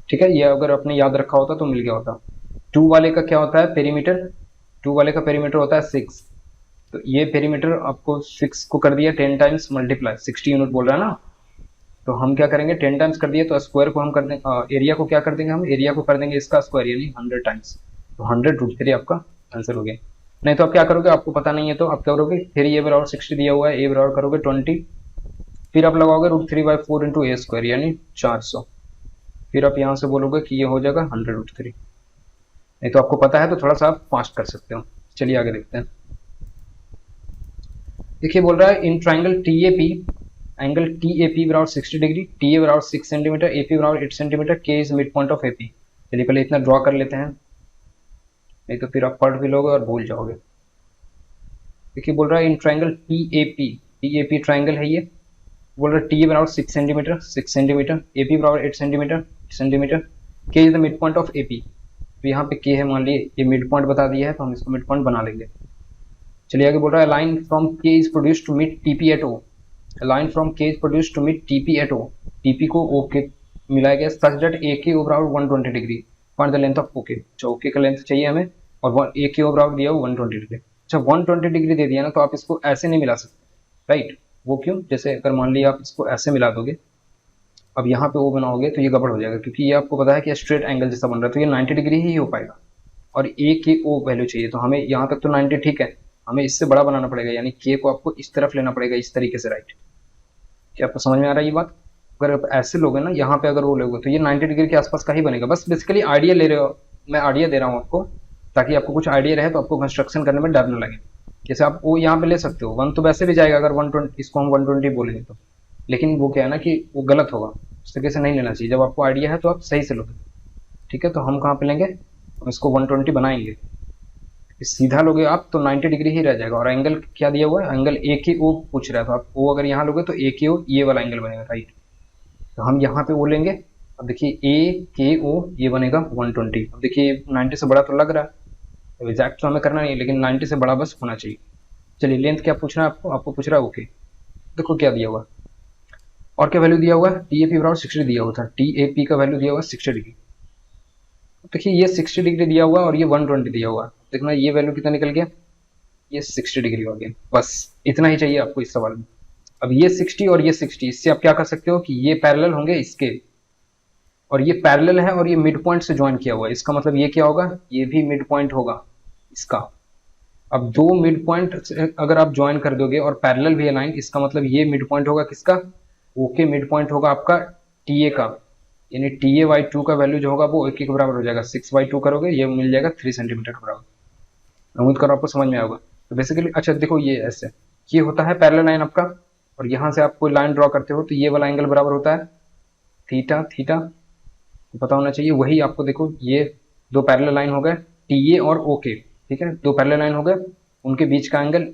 ठीक है। ये अगर आपने याद रखा होता तो मिल गया होता। 2 वाले का क्या होता है पेरीमीटर, 2 वाले का पेरीमीटर होता है 6, तो ये पेरीमीटर आपको 6 को कर दिया 10 टाइम्स मल्टीप्लाई, 60 यूनिट बोल रहा है ना, तो हम क्या करेंगे 10 टाइम्स कर दिए तो स्क्वायर को हम कर देंगे, एरिया को क्या कर देंगे हम, एरिया को कर देंगे इसका स्क्वायर, यानी 100 टाइम्स, तो 100√3 आपका आंसर हो गया। नहीं तो आप क्या करोगे, आपको पता नहीं है तो आप क्या करोगे, फिर ए बराबर 60 दिया हुआ है, ए बराबर करोगे 20, फिर आप लगाओगे √3/4 इंटू ए स्क्वायर यानी 400, फिर आप यहाँ से बोलोगे कि ये हो जाएगा 100√3। नहीं तो आपको पता है तो थोड़ा सा आप फास्ट कर सकते हो। चलिए आगे देखते हैं। देखिए बोल रहा है in triangle TAP, angle TAP बराबर 60 डिग्री, टीए बराबर 6 सेंटीमीटर, एपी बराबर 8 सेंटीमीटर, के is mid point of AP. चलिए पहले इतना ड्रॉ कर लेते हैं, नहीं तो फिर आप पढ़ भी लोगे और भूल जाओगे। देखिए बोल रहा है in triangle TAP, TAP triangle है ये, बोल रहा है टी बराबर 6 सेंटीमीटर, 6 सेंटीमीटर, एपी बराबर 8 सेंटीमीटर, सेंटीमीटर, के is the mid point of AP. तो यहाँ पे के है, मान लिए ये मिड पॉइंट बता दिया है तो हम इसको मिड पॉइंट बना लेंगे। चलिए आगे बोल रहा है line from k is produced to meet TP at O, line from k is produced to meet TP at O, TP को ओ के मिलाया गया सच दैट ए के ओ बराबर 120 degree, find the length of okay. अच्छा ओके का लेंथ चाहिए हमें और ए के ओ बराबर दिया हो 120 डिग्री। अच्छा 120 डिग्री दे दिया ना, तो आप इसको ऐसे नहीं मिला सकते, राइट। वो क्यों, जैसे अगर मान लिया आप इसको ऐसे मिला दोगे, अब यहाँ पे ओ बनाओगे तो ये गड़बड़ हो जाएगा, क्योंकि ये आपको पता है कि स्ट्रेट एंगल जैसा बन रहा है, तो ये 90 डिग्री ही हो पाएगा, और ए के ओ वैल्यू चाहिए, तो हमें यहाँ तक तो 90 ठीक है, हमें इससे बड़ा बनाना पड़ेगा, यानी के को आपको इस तरफ लेना पड़ेगा, इस तरीके से, राइट। क्या आपको समझ में आ रहा है ये बात। अगर आप ऐसे लोगे ना, यहाँ पे अगर वो लोगे तो ये 90 डिग्री के आसपास का ही बनेगा। बस बेसिकली आइडिया ले रहे हो, मैं आइडिया दे रहा हूँ आपको, ताकि आपको कुछ आइडिया रहे तो आपको कंस्ट्रक्शन करने में डर न लगे। जैसे आप वो यहाँ पे ले सकते हो 1 तो वैसे भी जाएगा अगर 120, इसको हम 120 बोलेंगे तो, लेकिन वो क्या है ना कि वो गलत होगा, इस तरीके से नहीं लेना चाहिए। जब आपको आइडिया है तो आप सही से लोगे, ठीक है। तो हम कहाँ पे लेंगे, हम इसको 120 बनाएंगे, सीधा लोगे आप तो 90 डिग्री ही रह जाएगा। और एंगल क्या दिया हुआ है, एंगल ए के ओ पूछ रहा है, तो आप ओ अगर यहाँ लोगे तो ए के ओ ये वाला एंगल बनेगा, राइट। तो हम यहाँ पे वो लेंगे। अब देखिए ए के ओ ये बनेगा 120। अब देखिए 90 से बड़ा तो लग रहा है, एग्जैक्ट तो हमें करना नहीं है, लेकिन 90 से बड़ा बस होना चाहिए। चलिए लेंथ क्या पूछ रहा है आपको, आपको पूछ रहा है ओके। देखो क्या दिया हुआ, और क्या वैल्यू दिया हुआ है, टी ए पी बराबर 60 दिया हुआ था, टी ए पी का वैल्यू दिया हुआ है 60 डिग्री। देखिए ये 60 डिग्री दिया हुआ है और ये 120 दिया हुआ है, देखना ये वैल्यू कितना निकल गया, ये 60 डिग्री हो गया। बस इतना ही चाहिए आपको इस सवाल में। अब ये 60 और ये 60, इससे आप क्या कर सकते हो कि ये पैरेलल होंगे इसके, और ये पैरेलल है और ये मिड पॉइंट से ज्वाइन किया हुआ है, इसका मतलब ये क्या होगा, ये भी मिड पॉइंट होगा इसका। अब दो मिड पॉइंट अगर आप ज्वाइन कर दोगे और पैरेलल भी है लाइन, इसका मतलब ये मिड पॉइंट होगा किसका, ओके मिड पॉइंट होगा आपका टी ए का, यानी टी ए बाई टू का वैल्यू जो होगा वो एक के बराबर हो जाएगा, 6/2 करोगे ये मिल जाएगा 3 सेंटीमीटर के बराबर। उम्मीद करो आपको समझ में आएगा। तो बेसिकली अच्छा देखो ये ऐसे, ये होता है पैरेलल लाइन आपका, और यहाँ से आप कोई लाइन ड्रॉ करते हो तो ये वाला एंगल बराबर होता है थीटा, थीटा पता होना चाहिए। वही आपको देखो ये दो पैरेलल लाइन हो गए टी ए और ओ के, ठीक है, दो पैरेलल लाइन हो गए, उनके बीच का एंगल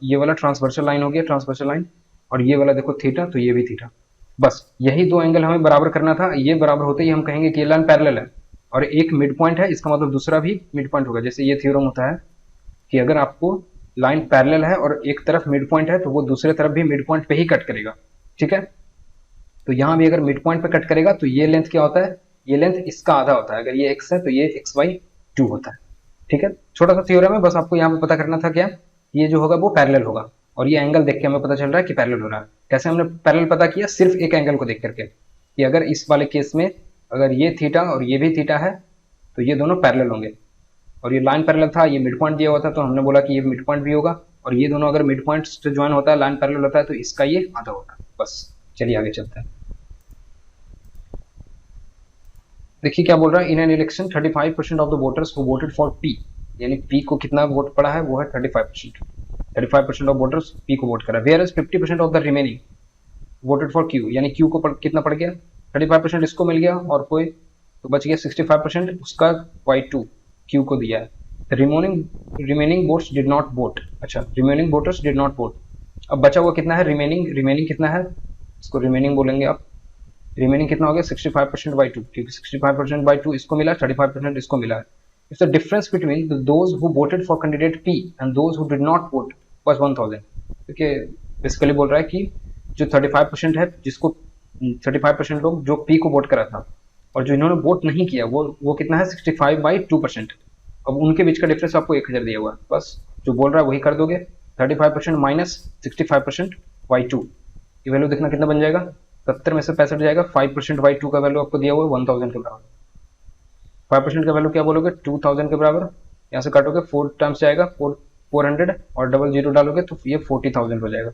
ये वाला ट्रांसवर्सल लाइन हो गया, ट्रांसवर्सल लाइन, और ये वाला देखो थीटा, तो ये भी थीटा। बस यही दो एंगल हमें बराबर करना था, ये बराबर होते ही हम कहेंगे कि ये लाइन पैरेलल है और एक मिड पॉइंट है, इसका मतलब दूसरा भी मिड पॉइंट होगा। जैसे ये थ्योरम होता है कि अगर आपको लाइन पैरेलल है और एक तरफ मिड पॉइंट है तो वो दूसरे तरफ भी मिड पॉइंट पे ही कट करेगा, ठीक है। तो यहाँ भी अगर मिड पॉइंट पे कट करेगा तो ये लेंथ क्या होता है, ये लेंथ इसका आधा होता है, अगर ये x है तो ये x/2 होता है, ठीक है। छोटा सा थ्योरम है, बस आपको यहाँ पे पता करना था क्या, ये जो होगा वो पैरेलल होगा, और ये एंगल देख के हमें पता चल रहा है कि पैरेलल हो रहा है। कैसे हमने पैरेलल पता किया, सिर्फ एक एंगल को देख करके, कि अगर इस वाले केस में अगर ये थीटा और ये भी थीटा है तो ये दोनों पैरेलल होंगे, और ये लाइन पैरेलल था, ये मिड पॉइंट दिया हुआ था तो हमने बोला कि ये मिड पॉइंट भी होगा, और ये दोनों अगर मिड पॉइंट से ज्वाइन होता है, लाइन पैरेलल होता है, तो इसका ये आधा होगा। बस चलिए आगे चलते हैं। देखिए क्या बोल रहा है, in an election 35% of the voters who voted for P, यानी पी को कितना वोट पड़ा है, वो है 35% ऑफ वोटर्स पी को वोट करा, whereas 50% of the remaining voted for Q, यानी क्यू को कितना पड़ गया, 35% इसको मिल गया, और कोई तो बच गया 65% उसका y2 क्यू को दिया है। Remaining votes did not vote, अच्छा remaining voters did not vote. अब बचा हुआ कितना है, रिमेनिंग कितना है, इसको रिमेनिंग बोलेंगे आप, रिमेनिंग कितना हो गया 65/2, क्योंकि 65/2 इसको मिला, 35% इसको मिला है। If the difference between those who voted for candidate P and those who did not vote was 1000, क्योंकि बेसिकली बोल रहा है कि जो 35% है, जिसको 35% लोग जो पी को वोट करा था, और जो इन्होंने वोट नहीं किया वो कितना है 65/2%। अब उनके बीच का डिफरेंस आपको 1000 दिया हुआ है, बस जो बोल रहा है वही कर दोगे, 35% माइनस 65/2, ये वैल्यू देखना कितना बन जाएगा, 70 में से 65 जाएगा, 5%/2 का वैल्यू आपको दिया हुआ है 1000 के बराबर। 5% का वैल्यू क्या बोलोगे 2000 के बराबर, यहाँ से काटोगे 4 टाइम्स जाएगा 400 और डबल जीरो डालोगे तो ये 40,000 हो जाएगा।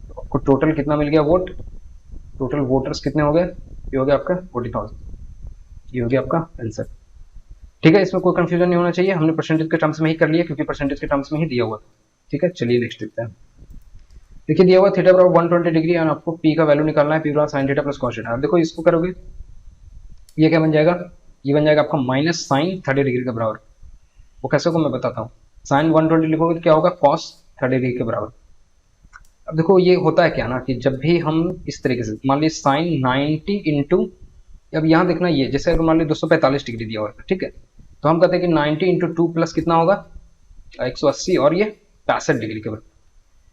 तो आपको टोटल कितना मिल गया वोट, टोटल वोटर्स कितने हो गए, ये हो गया आपका 40,000, ये हो गया आपका आंसर। ठीक है, इसमें कोई कंफ्यूजन नहीं होना चाहिए, हमने परसेंटेज के टर्म्स में ही कर लिया क्योंकि परसेंटेज के टर्म्स में ही दिया हुआ था। ठीक है, चलिए नेक्स्ट देखते हैं। देखिए दिया हुआ थीटा बराबर 120 डिग्री और आपको पी का वैल्यू निकालना है, पी बराबर sine theta plus cos theta. देखो इसको करोगे ये क्या बन जाएगा, ये बन जाएगा आपका माइनस साइन 30 डिग्री के बराबर। वो कैसे को मैं बताता हूँ, साइन 120 लिखोगे तो क्या होगा कॉस 30 डिग्री के बराबर। अब देखो ये होता है क्या ना कि जब भी हम इस तरीके से मान लीजिए साइन 90 इंटू, अब यहाँ देखना ये जैसे अगर मान लीजिए 245 डिग्री दिया हुआ है, ठीक है, तो हम कहते हैं कि 90 इंटू 2 प्लस कितना होगा 180 और ये 65 डिग्री के बराबर।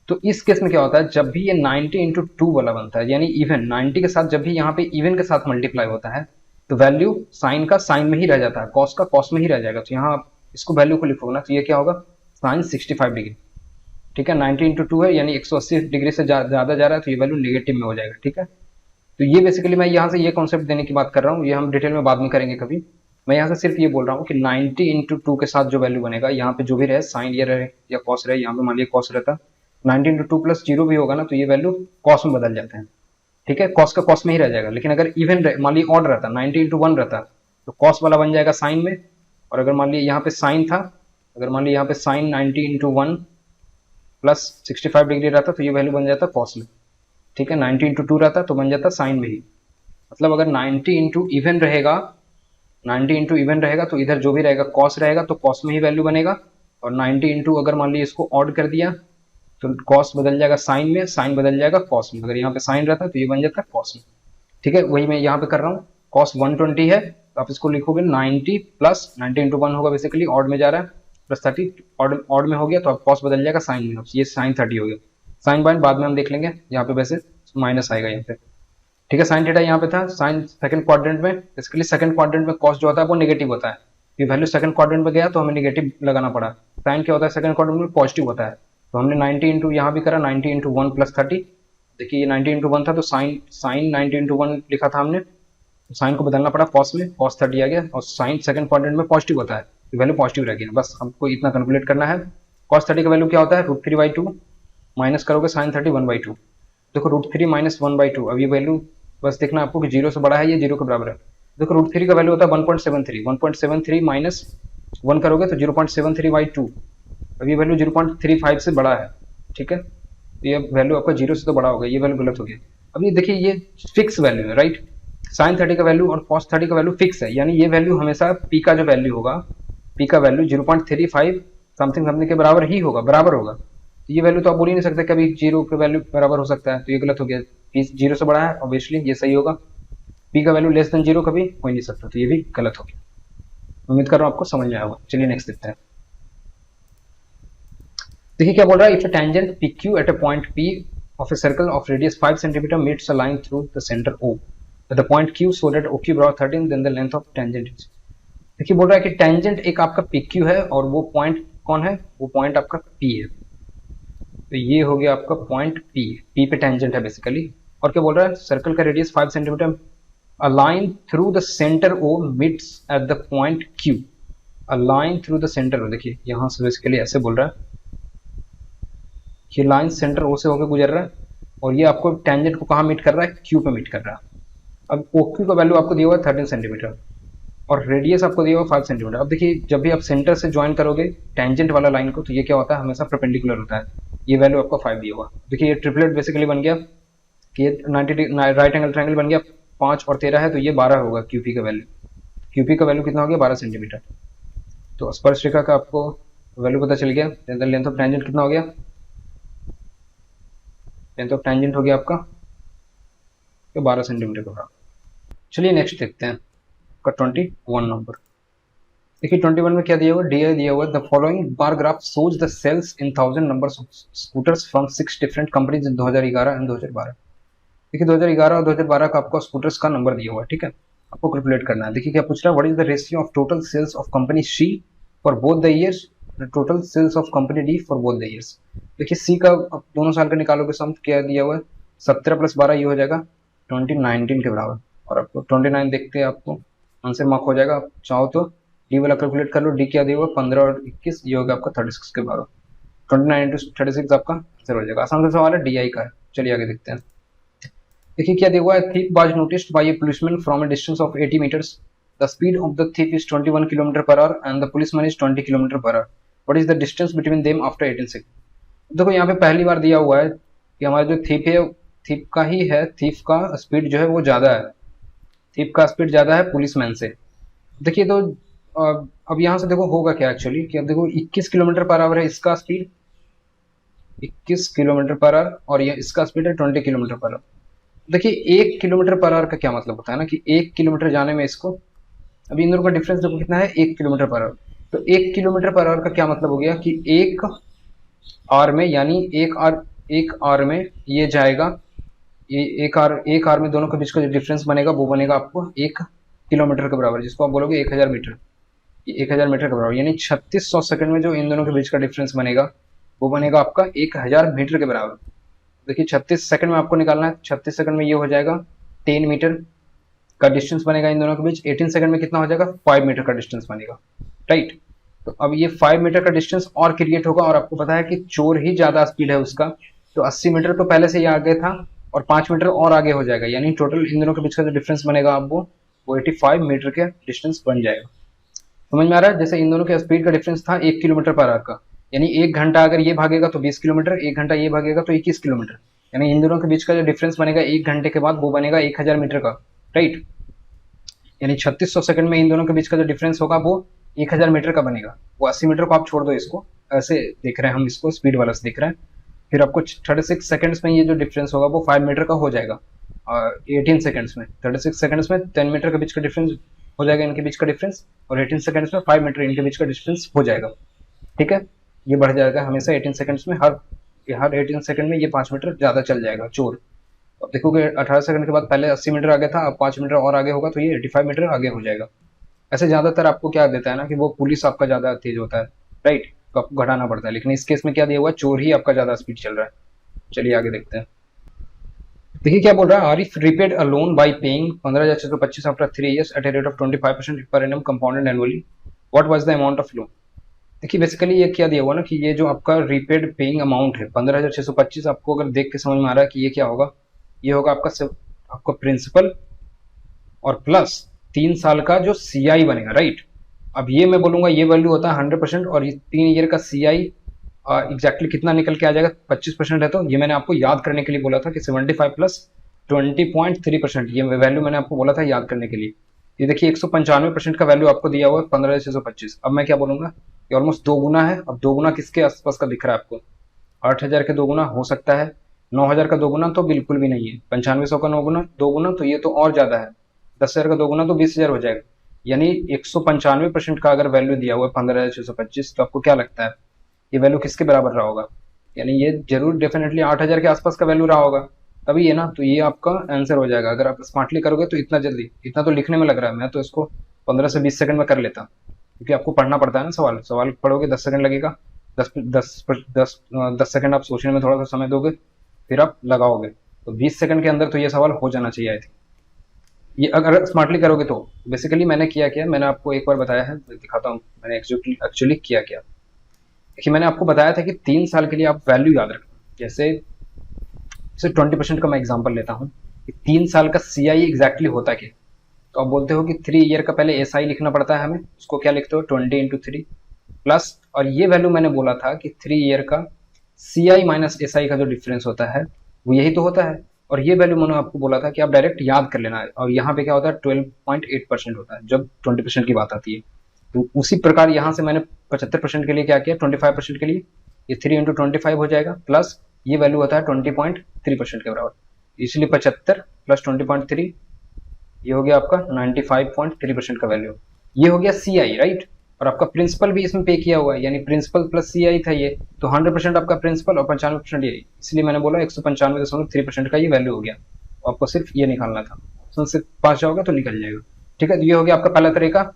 तो इस केस में क्या होता है, जब भी ये 90 इंटू 2 वाला बनता है यानी इवन 90 के साथ जब भी यहाँ पे इवन के साथ मल्टीप्लाई होता है तो वैल्यू साइन का साइन में ही रह जाता है, कॉस का कॉस में ही रह जाएगा। तो यहाँ आप इसको वैल्यू को लिखोगे ना तो ये क्या होगा साइन 65 डिग्री। ठीक है, 90 इंटू 2 है यानी 180 डिग्री से ज्यादा जा रहा है तो ये वैल्यू नेगेटिव में हो जाएगा। ठीक है, तो ये बेसिकली मैं यहाँ से ये कॉन्सेप्ट देने की बात कर रहा हूँ, ये हम डिटेल में बाद में करेंगे कभी। मैं यहाँ से सिर्फ ये बोल रहा हूँ कि 90 इंटू 2 के साथ जो वैल्यू बनेगा, यहाँ पे जो भी रहे साइन ये रहे या कॉस रहे, यहाँ पे मान लीजिए कॉस रहता 90 इंटू 2 प्लस 0 भी होगा ना तो ये वैल्यू कॉस में बदल जाते हैं। ठीक है, कॉस का कॉस में ही रह जाएगा, लेकिन अगर इवन मान लीजिए ऑड रहता 90 इंटू 1 रहता तो कॉस वाला बन जाएगा साइन में, और अगर मान लीजिए यहाँ पे साइन था, अगर मान लीजिए यहाँ पे साइन 90 इंटू 1 प्लस 65 डिग्री रहता तो ये वैल्यू बन जाता कॉस में। ठीक है, 90 इंटू 2 रहता तो बन जाता साइन में ही, मतलब अगर 90 इंटू इवन रहेगा 90 इंटू इवन रहेगा तो इधर जो भी रहेगा कॉस रहेगा तो कॉस में ही वैल्यू बनेगा, और 90 इंटू अगर मान लीजिए इसको ऑड कर दिया तो कॉस बदल जाएगा साइन में, साइन बदल जाएगा कॉस में। अगर यहाँ पे साइन रहता है तो ये बन जाता है कॉस में। ठीक है, वही मैं यहाँ पे कर रहा हूँ। कॉस 120 है तो आप इसको लिखोगे 90 प्लस 90 इंटू 1 होगा, बेसिकली ऑड में जा रहा है, प्लस 30 ऑड में हो गया तो अब कॉस बदल जाएगा साइन में। ये साइन 30 हो गया। साइन बाइन बाद में हम देख लेंगे, यहाँ पे वैसे माइनस आएगा यहाँ पे। ठीक है, साइन थीटा यहाँ पे था। साइन सेकंड क्वाड्रेंट में, बेसिकली सेकंड क्वाड्रेंट में कॉस जो होता है वो नेगेटिव होता है। ये वैल्यू सेकंड क्वाड्रेंट में गया तो हमें नेगेटिव लगाना पड़ा। साइन क्या होता है सेकंड क्वाड्रेंट में, पॉजिटिव होता है। तो हमने 90 इंटू यहाँ भी करा, 90 इंटू 1 प्लस 30। देखिए ये 90 इंटू 1 था तो साइन 90 इंटू 1 लिखा था हमने, तो साइन को बदलना पड़ा कॉस में, कॉस 30 आ गया। और साइन सेकंड क्वाड्रेंट में पॉजिटिव होता है तो वैल्यू पॉजिटिव रह गया। बस हमको इतना कैलकुलेट करना है। कॉस 30 का वैल्यू क्या होता है, √3/2 माइनस करोगे साइन 30 1/2। देखो √3 माइनस 1/2, अब ये वैल्यू बस देखना आपको कि 0 से बड़ा है, ये 0 के बराबर है। देखो √3 का वैल्यू होता है 1.73, 1.73 माइनस 1 करोगे तो 0.73/2। अब ये वैल्यू 0.35 से बड़ा है। ठीक है, तो ये वैल्यू आपका 0 से तो बड़ा होगा, ये वैल्यू गलत हो गया। अब ये देखिए ये फिक्स वैल्यू है, राइट। साइन 30 का वैल्यू और कॉस 30 का वैल्यू फिक्स है, यानी ये वैल्यू हमेशा पी का जो वैल्यू होगा, पी का वैल्यू 0.35 समथिंग समथिंग के बराबर ही होगा, बराबर होगा। तो ये वैल्यू तो आप बोल ही नहीं सकते कभी 0 के वैल्यू बराबर हो सकता है, तो ये गलत हो गया। पी 0 से बड़ा है ऑब्वियसली, ये सही होगा। पी का वैल्यू लेस देन 0 कभी हो ही नहीं सकता, तो ये भी गलत हो गया। उम्मीद कर रहा हूँ आपको समझ में आया होगा। चलिए नेक्स्ट देखते हैं। देखिए क्या बोल रहा है, if a tangent P Q at a point P of a circle of radius 5 centimetre meets a line through the centre O, the point Q so that OQ बराबर 13, then the length of tangent is. देखिए बोल रहा है कि टेंजेंट एक आपका पी क्यू है और वो पॉइंट कौन है, वो पॉइंट आपका पी है। तो ये हो गया आपका पॉइंट पी, पी पे टेंजेंट है बेसिकली। और क्या बोल रहा है, सर्कल का radius 5 centimetre, a line through the centre O meets at the point Q. A line through the centre O, देखिए यहां से बेसिकली ऐसे बोल रहा है, ये लाइन सेंटर ओ से होकर गुजर रहा है और ये आपको टेंजेंट को कहाँ मीट कर रहा है, क्यू पे मीट कर रहा है। अब OQ का वैल्यू आपको दिया हुआ है 13 सेंटीमीटर और रेडियस आपको दिया हुआ 5 सेंटीमीटर। अब देखिए जब भी आप सेंटर से ज्वाइन करोगे टेंजेंट वाला लाइन को तो ये क्या होता है, हमेशा परपेंडिकुलर होता है। ये वैल्यू आपको 5 दिया हुआ। देखिए ये ट्रिपलेट बेसिकली बन गया कि ये 90 राइट एंगल ट्रायंगल बन गया। 5 और 13 है तो ये 12 होगा QP का वैल्यू। QP का वैल्यू कितना हो गया, 12 सेंटीमीटर। तो स्पर्श रेखा का आपको वैल्यू पता चल गया। लेंथ ऑफ टेंजेंट कितना हो गया, लेंथ ऑफ टेंजेंट हो गया आपका तो 12 सेंटीमीटर का बराबर। चलिए नेक्स्ट देखते हैं का 21 नंबर। देखिए 21 में क्या दिया हुआ, डी दिया हुआ, the following bar graph shows the sales in 1000 numbers of scooters from 6 different companies in 2011 and 2012। देखिए 2011 और 2012 का आपको स्कूटर्स का नंबर दिया हुआ है। ठीक है, आपको कैलकुलेट करना है। देखिए क्या पूछ रहा है, what is the ratio of total sales of company C for both the years, total sales of company D for both the years. देखिए सी का आप दोनों साल का निकालोगे सम, क्या दिया हुआ है 17 + 12 ये हो जाएगा 2019 के बराबर। और आपको 29 देखते हैं, आपको आंसर मार्क हो जाएगा। आप चाहो तो डी वाला कैलकुलेट कर लो, डी क्या दिया हुआ 15 और 21 ये होगा आपका 36 के बराबर। 29 इंटू 36 आपका आंसर हो जाएगा। आसान सा सवाल है, DI का है। चलिए आगे देखते हैं। देखिए क्या दिया हुआ है, thief was noticed by a policeman from a distance of 80 meters. The speed of the thief is 21 km/h and the policeman is 20 km/h. What is the distance between them after 18 seconds? देखो यहाँ पे पहली बार दिया हुआ है कि हमारा जो thief है, thief का ही है, thief का स्पीड जो है वो ज्यादा है, thief का स्पीड ज्यादा है पुलिसमैन से। देखिए तो अब यहाँ से देखो होगा क्या एक्चुअली कि अब देखो 21 km/h है इसका स्पीड, 21 km/h और ये इसका स्पीड है 20 km/h। देखिए 1 km/h का क्या मतलब होता है ना कि 1 किलोमीटर जाने में इसको, अभी इन दोनों का डिफरेंस देखो कितना है, 1 km/h। तो 1 km/h का क्या मतलब हो गया कि 1 आर में, यानी एक आर में ये जाएगा, ये एक आर में दोनों के बीच का जो डिफरेंस बनेगा वो बनेगा आपको 1 किलोमीटर के बराबर, जिसको आप बोलोगे 1000 मीटर। 1000 मीटर के बराबर, यानी 3600 सेकंड में जो इन दोनों के बीच का डिफरेंस बनेगा वो बनेगा आपका 1000 मीटर के बराबर। देखिए 36 सेकंड में आपको निकालना है, 36 सेकंड में ये हो जाएगा 10 मीटर का डिस्टेंस बनेगा इन दोनों के बीच। 18 सेकंड में कितना हो जाएगा, 5 मीटर का डिस्टेंस बनेगा, राइट। तो अब ये 5 मीटर का डिस्टेंस और क्रिएट होगा और आपको पता है कि चोर ही ज्यादा स्पीड है उसका, तो 80 मीटर तो पहले से ही आगे था और 5 मीटर और आगे हो जाएगा, यानी टोटल इन दोनों के बीच का जो डिफरेंस बनेगा आप वो 85 मीटर के डिस्टेंस बन जाएगा। समझ में आ रहा है, जैसे इन दोनों के स्पीड का डिफरेंस था 1 km/h का, यानी 1 घंटा अगर ये भागेगा तो 20 किलोमीटर, 1 घंटा ये भागेगा तो 21 किलोमीटर, यानी इन दोनों के बीच का जो डिफरेंस बनेगा 1 घंटे के बाद वो बनेगा 1000 मीटर का, राइट। यानी 3600 सेकंड में इन दोनों के बीच का जो डिफरेंस होगा वो 1000 मीटर का बनेगा। वो 80 मीटर को आप छोड़ दो, इसको ऐसे देख रहे हैं हम, इसको स्पीड वाला से देख रहे हैं। फिर आपको 36 सेकंड्स में ये जो डिफरेंस होगा वो 5 मीटर का हो जाएगा, और 18 सेकंड्स में 36 सेकंड्स में 10 मीटर के बीच का डिफरेंस हो जाएगा, इनके बीच का डिफरेंस, और 18 सेकंड्स में 5 मीटर इनके बीच का डिफरेंस हो जाएगा। ठीक है, ये बढ़ जाएगा हमेशा 18 सेकंड्स में, हर 18 सेकंड में ये 5 मीटर ज़्यादा चल जाएगा चोर। अब देखोगे 18 सेकंड के बाद पहले 80 मीटर आगे था, अब 5 मीटर और आगे होगा तो ये 85 मीटर आगे हो जाएगा। ऐसे ज़्यादातर आपको क्या देता है ना कि वो पुलिस आपका ज़्यादा तेज होता है, राइट, तो आपको घटाना पड़ता है, लेकिन इस केस में क्या दिया हुआ, चोर ही आपका ज़्यादा स्पीड चल रहा है। चलिए आगे देखते हैं। देखिए क्या बोल रहा है, Arif repaid a loan by paying 15,625 after 3 years at a rate of 25% per annum compounded annually, what was the amount of loan. देखिए बेसिकली ये क्या दिया हुआ ना कि ये जो आपका रिपेड पेइंग अमाउंट है 15,625, आपको अगर देख के समझ में आ रहा है कि ये क्या होगा, ये होगा आपका प्रिंसिपल और प्लस 3 साल का जो CI बनेगा, राइट। अब ये मैं बोलूंगा ये वैल्यू होता है 100%, और ये 3 ईयर का CI एग्जैक्टली कितना निकल के आ जाएगा, 25% है। तो ये मैंने आपको याद करने के लिए बोला था कि 75 प्लस 20.3%, ये वैल्यू मैंने आपको बोला था याद करने के लिए। ये देखिए 195% का वैल्यू आपको दिया हुआ है 15,625। अब मैं क्या बोलूंगा, ये ऑलमोस्ट 2 गुना है। अब 2 गुना किसके आसपास का दिख रहा है आपको, 8,000 के 2 गुना हो सकता है, 9,000 का 2 गुना तो बिल्कुल भी नहीं है, 9500 का 2 गुना तो ये तो और ज्यादा है, 10,000 का 2 गुना तो 20,000 हो जाएगा। यानी 195% का अगर वैल्यू दिया हुआ है 15,625, तो आपको क्या लगता है ये वैल्यू किसके बराबर रहा होगा, यानी ये जरूर डेफिनेटली 8,000 के आसपास का वैल्यू रहा होगा, तभी है ना। तो ये आपका आंसर हो जाएगा अगर आप स्मार्टली करोगे तो। इतना जल्दी, इतना तो लिखने में लग रहा है, मैं तो इसको 15 से 20 सेकंड में कर लेता, क्योंकि आपको पढ़ना पड़ता है ना, सवाल पढ़ोगे 10 सेकंड लगेगा, 10 सेकंड आप सोचने में थोड़ा सा समय दोगे, फिर आप लगाओगे, तो 20 सेकंड के अंदर तो ये सवाल हो जाना चाहिए आई थिंक, ये अगर स्मार्टली करोगे तो। बेसिकली मैंने किया मैंने आपको एक बार बताया है, दिखाता हूँ मैंने एक्चुअली किया क्या। देखिए मैंने आपको बताया था कि 3 साल के लिए आप वैल्यू याद रखना, जैसे 20% का मैं एग्जांपल लेता हूँ कि 3 साल का CI एग्जैक्टली होता क्या। तो आप बोलते हो कि 3 ईयर का पहले SI लिखना पड़ता है हमें, उसको क्या लिखते हो 20 इंटू 3 प्लस, और ये वैल्यू मैंने बोला था कि 3 ईयर का CI माइनस SI का जो डिफरेंस होता है वो यही तो होता है, और ये वैल्यू मैंने आपको बोला था कि आप डायरेक्ट याद कर लेना है, और यहाँ पे क्या होता है 12.8% होता है जब 20% की बात आती है। तो उसी प्रकार यहाँ से मैंने 75% के लिए क्या किया, 25% के लिए ये 3 इंटू 25 हो जाएगा, प्लस ये वैल्यू होता है 20.3% के बराबर, इसलिए 75 प्लस 20.3 ये हो गया आपका 95.3% का वैल्यू, ये हो गया CI, राइट। और आपका प्रिंसिपल भी इसमें पे किया हुआ है, यानी प्रिंसिपल प्लस CI था ये, तो 100% आपका प्रिंसिपल और 95% ये, इसलिए मैंने बोला 195.3% का ये वैल्यू हो गया। आपको सिर्फ ये निकालना था, उसमें से पास जाओगे तो निकल जाएगा। ठीक है, तो ये हो गया आपका पहला तरीका,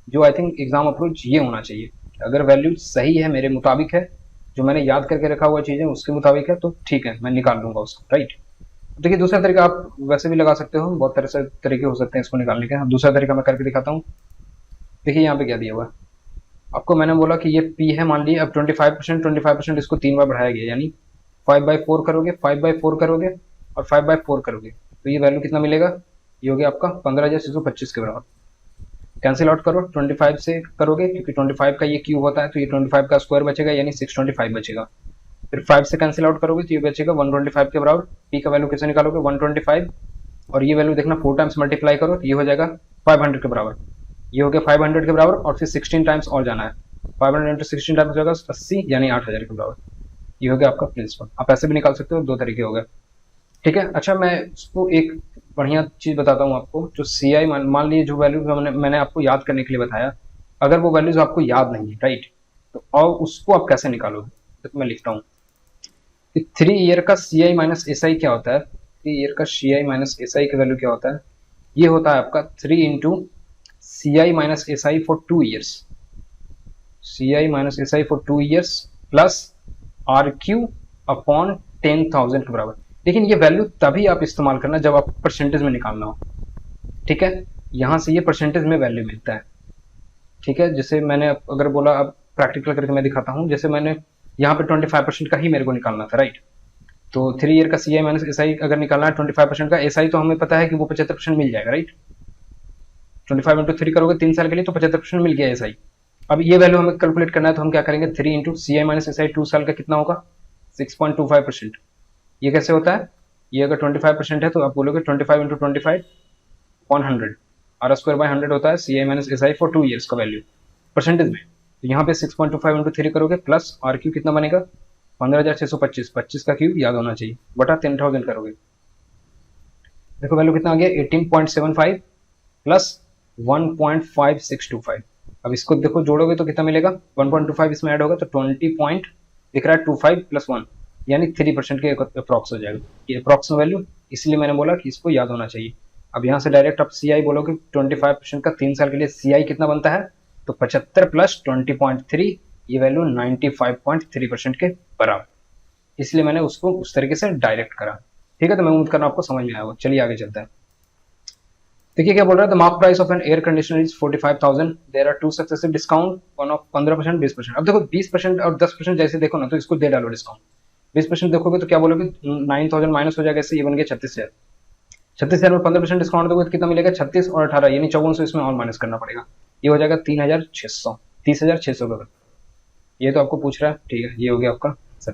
जो आई थिंक एग्जाम अप्रोच ये होना चाहिए, अगर वैल्यू सही है मेरे मुताबिक है, जो मैंने याद करके रखा हुआ चीजें उसके मुताबिक है, तो ठीक है मैं निकाल लूंगा उसको, राइट। देखिए दूसरा तरीका आप वैसे भी लगा सकते हो, बहुत तरह से तरीके हो सकते हैं इसको निकालने के। दूसरा तरीका मैं करके दिखाता हूँ। देखिए यहाँ पे क्या दिया हुआ है आपको, मैंने बोला कि ये P है, मान लीजिए अब 25% इसको 3 बार बढ़ाया गया, यानी 5/4 करोगे, 5/4 करोगे और 5/4 करोगे, तो ये वैल्यू कितना मिलेगा, ये हो गया आपका 15,625 के बराबर। कैंसिल आउट करो, 25 से करोगे क्योंकि 25 का ये क्यूब होता है, तो ये 25 का स्क्वायर बचेगा यानी 625 बचेगा। फिर 5 से कैंसिल आउट करोगे तो ये बचेगा 125 के बराबर। P का वैल्यू कैसे निकालोगे, 125, और ये वैल्यू देखना 4 टाइम्स मल्टीप्लाई करो तो ये हो जाएगा 500 के बराबर, ये हो गया 500 के बराबर, और फिर 16 टाइम्स और जाना है, 500 इंटू 16 टाइम्स हो जाएगा 80, यानी 8,000 के बराबर। ये हो गया आपका प्रिंसिपल। आप ऐसे भी निकाल सकते हो, 2 तरीके हो गए। ठीक है, अच्छा मैं इसको एक बढ़िया चीज बताता हूँ आपको, जो CI मान लीजिए जो वैल्यूज मैंने आपको याद करने के लिए बताया, अगर वो वैल्यूज आपको याद नहीं है, राइट, तो और उसको आप कैसे निकालोगे, तो मैं लिखता हूँ 3 ईयर का CI माइनस SI क्या होता है, 3 ईयर का CI माइनस SI का वैल्यू क्या होता है, ये होता है आपका 3 into CI minus SI for 2 years, CI minus SI for 2 years plus RQ upon 10,000 के बराबर। लेकिन ये वैल्यू तभी आप इस्तेमाल करना जब आपको परसेंटेज में निकालना हो, ठीक है, यहां से ये परसेंटेज में वैल्यू मिलता है। ठीक है, जैसे मैंने अगर बोला, अब प्रैक्टिकल करके मैं दिखाता हूं, जैसे मैंने यहाँ पे 25% का ही मेरे को निकालना था, राइट, तो 3 ईयर का CI माइनस SI अगर निकालना है 25% का, SI तो हमें पता है कि वो 75% मिल जाएगा, राइट, 25 इंटू 3 करोगे 3 साल के लिए तो 75% मिल गया SI। अब ये वैल्यू हमें कैलकुलेट करना है, तो हम क्या करेंगे, 3 इंटू CI माइनस SI 2 साल का कितना होगा 6.25%। ये कैसे होता है, ये अगर 25% है तो आप बोलोगे 25 into 25 upon 100, R square by 100 होता है CI minus SI for 2 years का वैल्यू परसेंटेज में। तो यहाँ पे 6.25 इंटू 3 करोगे प्लस RQ कितना बनेगा 15,625, 25 का क्यूब याद होना चाहिए, बटा 10,000 करोगे। देखो वैल्यू कितना आ गया, 18.75 प्लस 1.5625। अब इसको देखो जोड़ोगे तो कितना मिलेगा, 1.25 इसमें ऐड होगा तो 20 पॉइंट दिख रहा है 25 प्लस 1, यानी 3% के अप्रॉक्स हो जाएगा ये अप्रॉक्स वैल्यू, इसलिए मैंने बोला कि इसको याद होना चाहिए। अब यहाँ से डायरेक्ट आप सी आई बोलोगे 25% का 3 साल के लिए सी आई कितना बनता है, तो 75 प्लस 20.3, ये वैल्यू 95.3% के बराबर, इसलिए मैंने उसको उस तरीके से डायरेक्ट करा। ठीक है, तो मैं उम्मीद कर रहा हूँ आपको समझ में आया होगा। चलिए आगे चलते हैं। देखिए क्या बोल रहा है, the mark price of an air conditioner is 45,000, there are two successive discount, one of 15%, 20%। अब देखो 20% और 10% जैसे देखो ना, तो इसको दे डालो डिस्काउंट। 20% देखोगे तो क्या बोलोगे, 9,000 माइनस हो जाएगा, इससे ये बन गया 36,000। 36,000 में 15% डिस्काउंट दोगे तो कितना मिलेगा, 36 और 18 यानी 5400 इसमें और माइनस करना पड़ेगा, ये हो जाएगा 3,600, 30,600 का। ये तो आपको पूछ रहा है, ठीक है, ये हो गया आपका सर।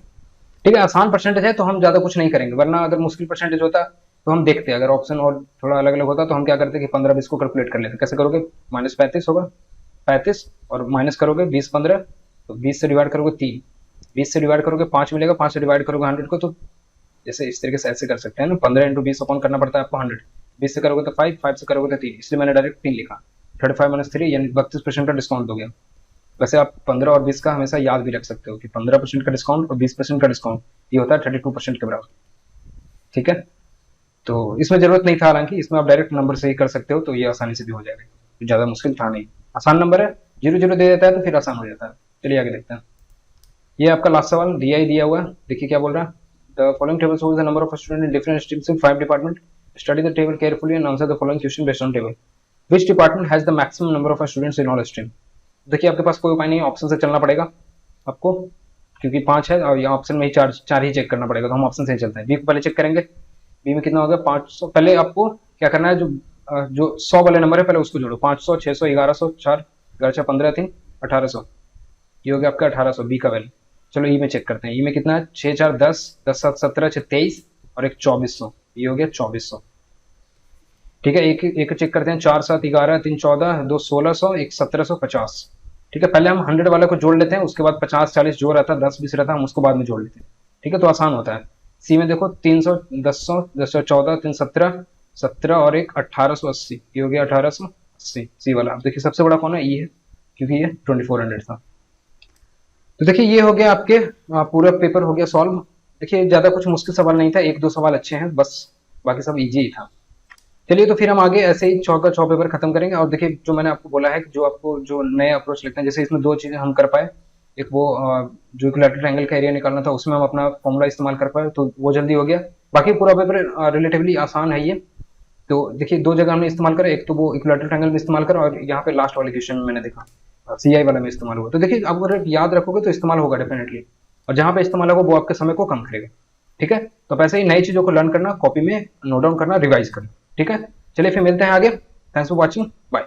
ठीक है, आसान परसेंटेज है तो हम ज्यादा कुछ नहीं करेंगे, वरना अगर मुश्किल परसेंटेज होता तो हम देखते, अगर ऑप्शन और थोड़ा अलग अलग होता तो हम क्या करते कि 15-20 को कैलकुलेट कर लेते। कैसे करोगे, -35 होगा, 35 और माइनस करोगे 20-15, तो 20 से डिवाइड करोगे 3, 20 से डिवाइड करोगे 5 मिलेगा, 5 से डिवाइड करोगे 100 को, तो जैसे इस तरीके से ऐसे कर सकते हैं ना, 15 इंटू 20 अपॉन करना पड़ता है आपको 100, 20 से करोगे तो 5, 5 से करोगे तो 3, इसलिए मैंने डायरेक्ट 3 लिखा। 35 - 3 यानी 32% का डिस्काउंट हो गया। वैसे आप 15 और 20 का हमेशा याद भी रख सकते हो कि 15% का डिस्काउंट और 20% का डिस्काउंट, ये होता है 32% के बराबर। ठीक है, तो इसमें जरूरत नहीं था, हालांकि इसमें आप डायरेक्ट नंबर से ही कर सकते हो, तो ये आसानी से भी हो जाएगा, तो ज्यादा मुश्किल था नहीं, आसान नंबर है, 0 0 दे देता है तो फिर आसान हो जाता है। चलिए आगे देखते हैं। ये आपका लास्ट सवाल दिया ही दिया हुआ है, देखिए क्या बोल रहा है, the following table shows the number of student in different streams in 5 department, study the table carefully and answer the following question based on table, which department has the maximum number of students in all stream. देखिए आपके पास कोई उपाय नहीं है, ऑप्शन से चलना पड़ेगा आपको, क्योंकि 5 है और यहाँ ऑप्शन में ही चार ही चेक करना पड़ेगा, तो हम ऑप्शन से ही चलते हैं। बी को पहले चेक करेंगे, बी में कितना हो गया 500। पहले आपको क्या करना है, जो 100 वाले नंबर है पहले उसको जोड़ो, 500, 600, 1100, 4 11 15 3 1800, ये हो गया आपका 1800 बी का वैल्यू। चलो ई में चेक करते हैं, ई में कितना है, 6 4 10, 10 7 17, 6 23 और एक 2400, ये हो गया 2400। ठीक है, एक चेक करते हैं, 4 7 11, 3 14, 2 1600, एक 1750। ठीक है, पहले हम 100 वाले को जोड़ लेते हैं, उसके बाद 50 40 जो रहता है 10 20 रहता है हम उसको बाद में जोड़ लेते हैं। ठीक है, तो आसान होता है। सी में देखो 300, 1000, 1014, 3 17, 17 और एक 1880, ये हो गया 1880 सी वाला। अब देखिए सबसे बड़ा कौन है, ई है, क्योंकि ये 2400 था। तो देखिए ये हो गया आपके पूरा पेपर हो गया सॉल्व। देखिए ज्यादा कुछ मुश्किल सवाल नहीं था, 1 2 सवाल अच्छे हैं बस, बाकी सब इजी ही था। चलिए तो फिर हम आगे ऐसे ही 6 का 6 पेपर खत्म करेंगे। और देखिए जो मैंने आपको बोला है कि जो आपको जो नए अप्रोच लिखते हैं, जैसे इसमें 2 चीजें हम कर पाए, एक वो जो इक्विलैटरल ट्रायंगल का एरिया निकालना था उसमें हम अपना फॉर्मूला इस्तेमाल कर पाए, तो वो जल्दी हो गया। बाकी पूरा पेपर रिलेटिवली आसान है ये। तो देखिए 2 जगह हमने इस्तेमाल करा, एक तो वो इक्विलैटरल ट्रायंगल में इस्तेमाल करा और यहाँ पे लास्ट वाले क्वेश्चन में मैंने देखा सी आई वाला में इस्तेमाल हुआ। तो देखिए आप अगर याद रखोगे तो इस्तेमाल होगा डेफिनेटली, और जहाँ पे इस्तेमाल होगा वो आपके समय को कम करेगा। ठीक है, तो आप ऐसे ही नई चीजों को लर्न करना, कॉपी में नोट डाउन करना, रिवाइज करना। ठीक है, चलिए फिर मिलते हैं आगे। Thanks for watching, bye.